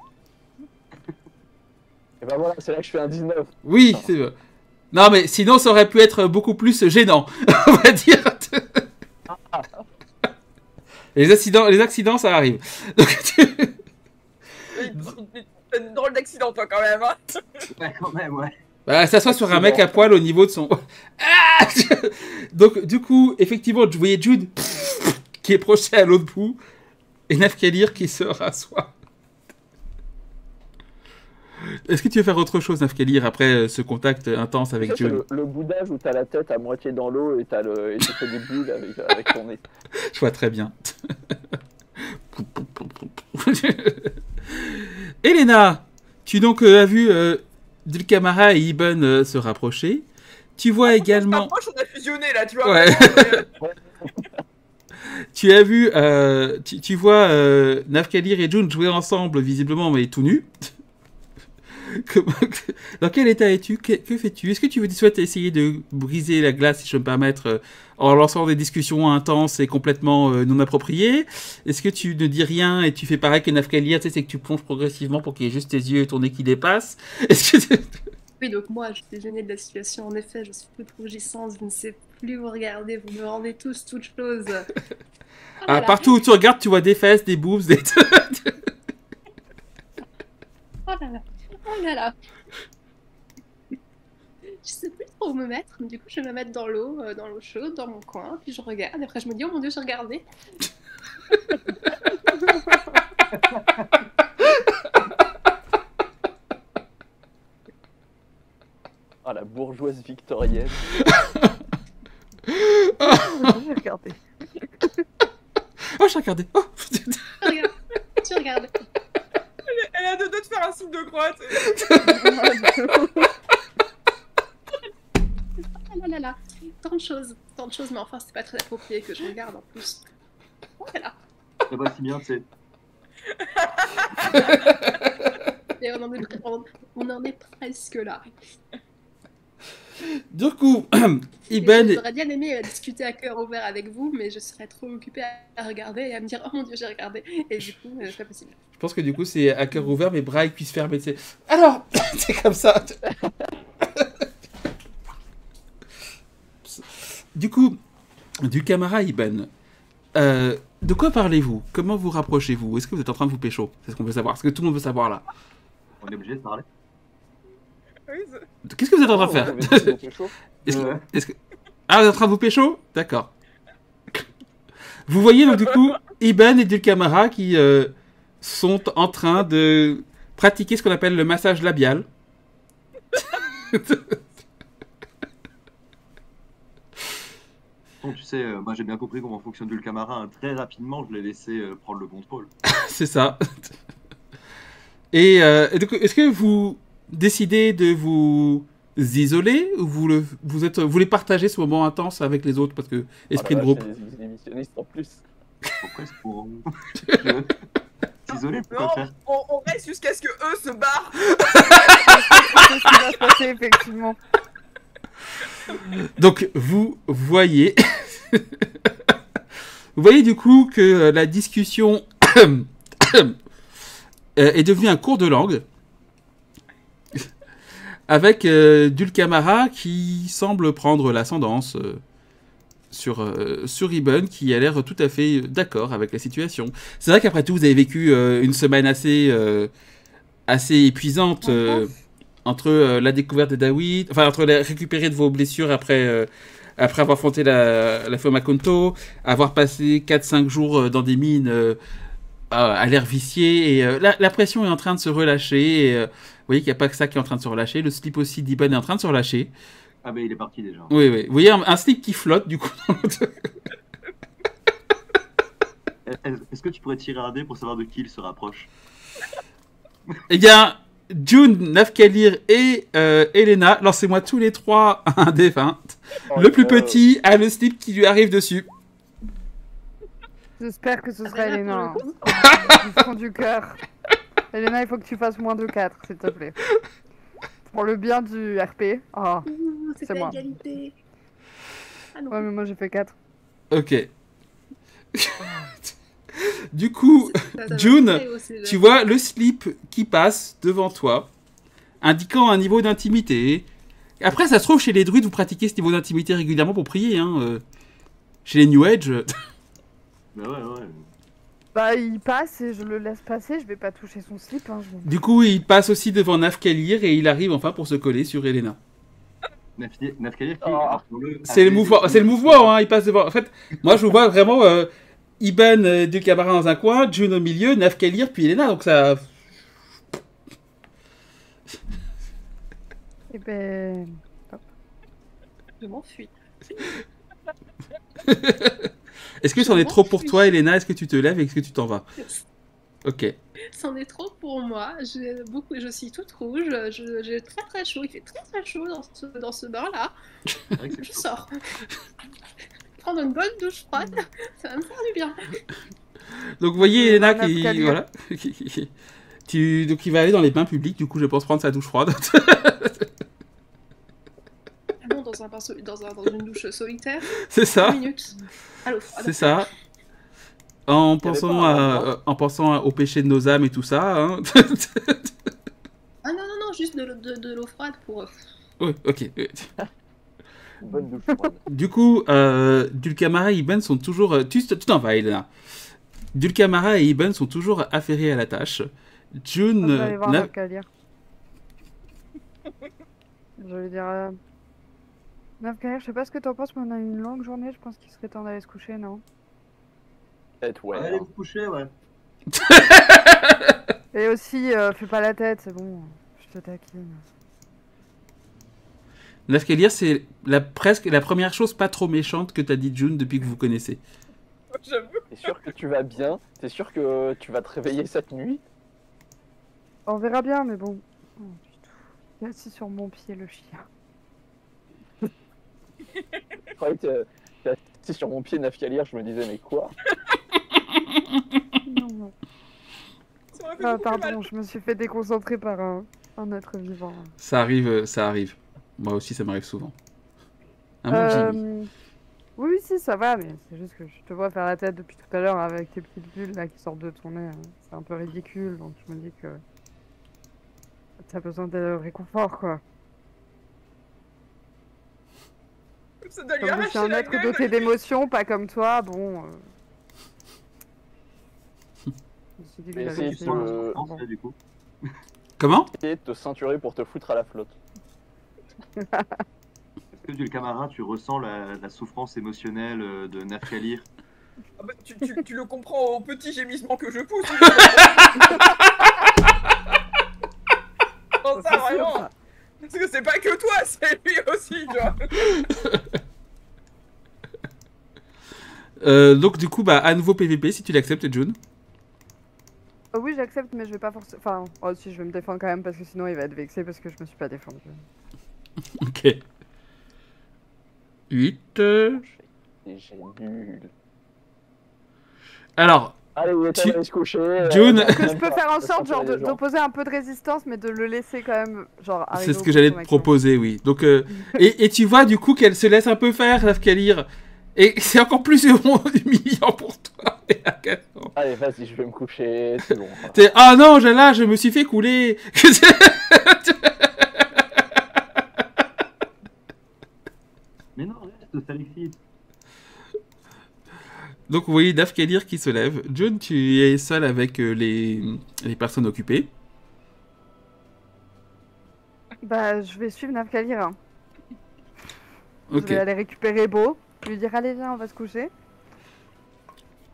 Et ben voilà, c'est là que je fais un 19. Oui, c'est vrai. Non, mais sinon, ça aurait pu être beaucoup plus gênant, on va dire. Les accidents, ça arrive. Donc, T'as une drôle d'accident, toi, quand même. Hein. Ouais, quand même, ouais. bah, ça soit sur un mec à poil au niveau de son. Ah. Donc, du coup, effectivement, vous voyez Jude qui est projeté à l'autre bout et Nafkalir qui se rassoit. Est-ce que tu veux faire autre chose, Nafkalir, après ce contact intense avec Ça, c'est Jude? le boudage où t'as la tête à moitié dans l'eau et tu fais des bulles avec ton nez. Je vois très bien. Elena, tu donc as vu Dulcamara et Ibn se rapprocher. Tu vois également. Moi, on a fusionné, là, tu vois. Ouais. Tu as vu, tu vois Nafkalir et June jouer ensemble, visiblement, mais tout nus. Dans quel état es-tu? Que fais-tu? Est-ce que tu souhaites essayer de briser la glace, si je peux me permettre, en lançant des discussions intenses et complètement non appropriées? Est-ce que tu ne dis rien et tu fais pareil que Nafkalir, tu sais, c'est que tu plonges progressivement pour qu'il y ait juste tes yeux et ton nez qui dépassent? Est-ce que Oui, donc moi, je suis gênée de la situation. En effet, je suis toute rougissante, je ne sais plus vous regarder, vous me rendez tous toutes choses. Ah, partout où tu regardes, tu vois des fesses, des boobs, des... Oh là là, oh là là. Je sais plus trop où me mettre, mais du coup, je vais me mettre dans l'eau chaude, dans mon coin, puis je regarde, et après je me dis, oh mon dieu, j'ai regardé. Ah, la bourgeoise victorienne. J'ai regardé. Oh, j'ai regardé. Oh. Regarde, tu regardes. Elle a deux doigts de faire un signe de croix. Tu sais. Ah là là là. tant de choses, mais enfin, c'est pas très approprié que je regarde en plus. Voilà. C'est pas si bien, tu sais. Et on en est presque là. Du coup, Et Iben... j'aurais bien aimé discuter à cœur ouvert avec vous, mais je serais trop occupée à regarder et à me dire oh mon dieu j'ai regardé et du coup c'est pas possible. Je pense que du coup c'est à cœur ouvert, mais bras puissent fermer. Alors, c'est comme ça. Du coup, du camarade Iben, de quoi parlez-vous? Comment vous rapprochez-vous? Est-ce que vous êtes en train de vous pécho? C'est ce qu'on veut savoir. Ce que tout le monde veut savoir là. On est obligé de parler. Oui, Qu'est-ce que vous êtes en train de Oh, faire? vous avez fait chaud. Est-ce que... Ah, vous êtes en train de vous pécho? D'accord. Vous voyez donc du coup Iben et Dulcamara qui sont en train de pratiquer ce qu'on appelle le massage labial. Bon, tu sais, moi j'ai bien compris comment fonctionne Dulcamara. Hein. Très rapidement, je l'ai laissé prendre le contrôle. C'est ça. Et donc, est-ce que vous décidez de vous isoler ou vous voulez partager ce moment intense avec les autres parce que esprit de groupe? C'est des émissionnistes en plus. Pourquoi est-ce qu'on... S'isoler, pourquoi non, faire? on reste jusqu'à ce que eux se barrent. C'est ce qui va se passer, effectivement. Donc vous voyez, vous voyez du coup que la discussion est devenue un cours de langue avec Dulcamara qui semble prendre l'ascendance sur Iben qui a l'air tout à fait d'accord avec la situation. C'est vrai qu'après tout vous avez vécu une semaine assez épuisante. Entre la découverte de Dawit, enfin entre récupérer de vos blessures après avoir affronté la Fomakonto, avoir passé 4-5 jours dans des mines à l'air vicié, et la pression est en train de se relâcher, et vous voyez qu'il n'y a pas que ça qui est en train de se relâcher, le slip aussi d'Iben est en train de se relâcher. Ah ben il est parti déjà. Oui, oui. Vous voyez un slip qui flotte du coup. Est-ce que tu pourrais tirer un dé pour savoir de qui il se rapproche? Eh bien, June, Nafkalir et Elena, lancez-moi tous les trois un dé 20. Le plus petit a le slip qui lui arrive dessus. J'espère que ce sera Elena, Elena. pour Du fond du cœur. Elena, il faut que tu fasses moins de 4, s'il te plaît. Pour le bien du RP. Oh. C'est C'est à moi. égalité. Ah non. Ouais, mais moi j'ai fait 4. Ok. Du coup, Ça va June, très haut, ces tu jeux. vois le slip qui passe devant toi, indiquant un niveau d'intimité. Après, ça se trouve, chez les druides, vous pratiquez ce niveau d'intimité régulièrement pour prier. Hein. Chez les New Age, Ben ouais. Bah, il passe et je le laisse passer, je vais pas toucher son slip. Hein, du coup, il passe aussi devant Nafkalir et il arrive enfin pour se coller sur Elena. Nafkalir qui... Oh. C'est le mouvement, hein, il passe devant. En fait, moi, je vous vois vraiment Iben du cabaret dans un coin, June au milieu, Nafkalir, puis Elena, donc ça... Et ben. Je m'enfuis. Est-ce que c'en est trop pour toi, Elena? Est-ce que tu te lèves et est-ce que tu t'en vas? Ok. C'en est trop pour moi. Je suis toute rouge. J'ai très très chaud. Il fait très très chaud dans ce bain-là. Je sors. Prendre une bonne douche froide, ça va me faire du bien. Donc vous voyez Elena qui... Nafkalir. Voilà. Donc il va aller dans les bains publics, du coup je pense prendre sa douche froide. Ah non, dans une douche solitaire. C'est 2 ça, minutes. À l'eau froide. c'est ça. En pas pensant, au péché de nos âmes et tout ça. Hein. Ah non, juste de l'eau froide pour... Oui, ok. Une bonne douche froide. Du coup, Dulcamara et Iben sont toujours... Tu t'en vas, Elena. Dulcamara et Iben sont toujours affairés à la tâche. June... Je vais aller voir Naf- Nafkalir. Je vais dire. Nafkalir, je sais pas ce que t'en penses, mais on a eu une longue journée, je pense qu'il serait temps d'aller se coucher, non? Peut-être, ouais. Allez vous coucher, ouais. Et aussi, fais pas la tête, c'est bon, je te taquine. Nafkalir, c'est presque la première chose pas trop méchante que t'as dit June depuis que vous connaissez. J'avoue. T'es sûr que tu vas bien? T'es sûr que tu vas te réveiller cette nuit? On verra bien, mais bon. Oh, putain. Il est assis sur mon pied, le chien. Je croyais que t'es assis sur mon pied, Nafkalir, je me disais, mais quoi? Non. Ça aurait fait Ah, beaucoup plus mal. pardon, je me suis fait déconcentrer par un être vivant. Ça arrive, ça arrive. Moi aussi, ça m'arrive souvent. Un bon Jimmy. Oui, si, ça va, mais c'est juste que je te vois faire la tête depuis tout à l'heure avec tes petites bulles là qui sortent de ton nez. C'est un peu ridicule, donc je me dis que t'as besoin de réconfort, quoi. Ça doit lui Comme je arracher suis un la être gueule. doté d'émotions, pas comme toi, bon. Je me suis dit que Mais j'avais si fait tu un- veux- France, bon. là, du coup. Comment? Et te ceinturer pour te foutre à la flotte. Est-ce que du Camara, tu ressens la souffrance émotionnelle de Nafkalir? Ah bah, tu le comprends au petit gémissement que je pousse. Oh, ça, C'est sûr, vraiment. ça. Parce que c'est pas que toi, c'est lui aussi, tu vois. Donc du coup, bah, à nouveau PVP si tu l'acceptes, June. Oh oui, j'accepte, mais je vais pas forcément. Enfin, oh si, je vais me défendre quand même parce que sinon il va être vexé parce que je me suis pas défendu. Ok. 8. Et j'ai nul. Alors, Allez, il est temps d'aller se coucher. June. Que je peux faire en sorte genre d'opposer un peu de résistance, mais de le laisser quand même genre. c'est arriver ce au que bout j'allais de te son action. proposer, oui. Donc, et tu vois du coup qu'elle se laisse un peu faire, Nafkalir. Et c'est encore plus humiliant pour toi. et agaçant. Allez, vas-y, je vais me coucher, c'est bon. T'es, ah non, là, je me suis fait couler. Mais non, reste, ça l'excite. Donc vous voyez Nafkalir qui se lève. June, tu es seul avec les personnes occupées. Bah, je vais suivre Nafkalir. Hein. Je Ok, vais aller récupérer Beau, lui dire allez viens, on va se coucher.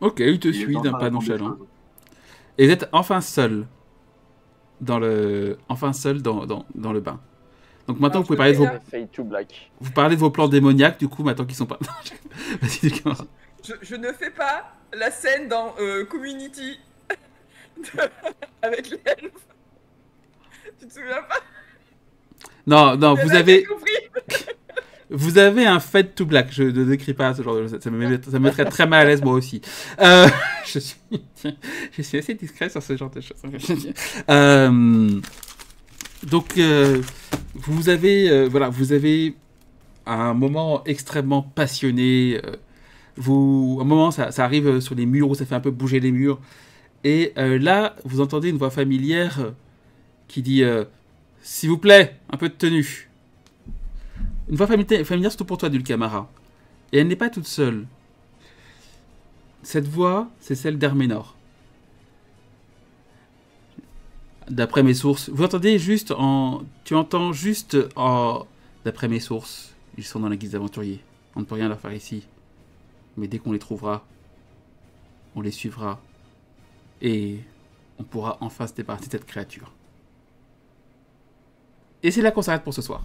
ok, il te Il est suit en d'un train pas d'apprendre des nonchalant. choses. Et vous êtes enfin seul dans le bain. Donc maintenant Alors, vous pouvez parler de vos, Fade to black. vous parlez de vos plans démoniaques du coup maintenant qu'ils sont pas. Vas-y, du coup. Je ne fais pas la scène dans Community avec l'elfe. Tu te souviens pas? Non, Il y en vous a avez, qui ont compris. vous avez un fade to black. Je ne décris pas ce genre de ça me mettrait très mal à l'aise moi aussi. Je suis assez discret sur ce genre de choses. Donc vous avez vous avez un moment extrêmement passionné. Un moment ça arrive sur les murs où ça fait un peu bouger les murs. Et là vous entendez une voix familière qui dit s'il vous plaît, un peu de tenue. Une voix familière surtout pour toi, Dulcamara. Et elle n'est pas toute seule. Cette voix, c'est celle d'Herménor. D'après mes sources, tu entends juste d'après mes sources, ils sont dans la guise d'aventuriers. On ne peut rien leur faire ici. Mais dès qu'on les trouvera, on les suivra. Et on pourra enfin se débarrasser de cette créature. Et c'est là qu'on s'arrête pour ce soir.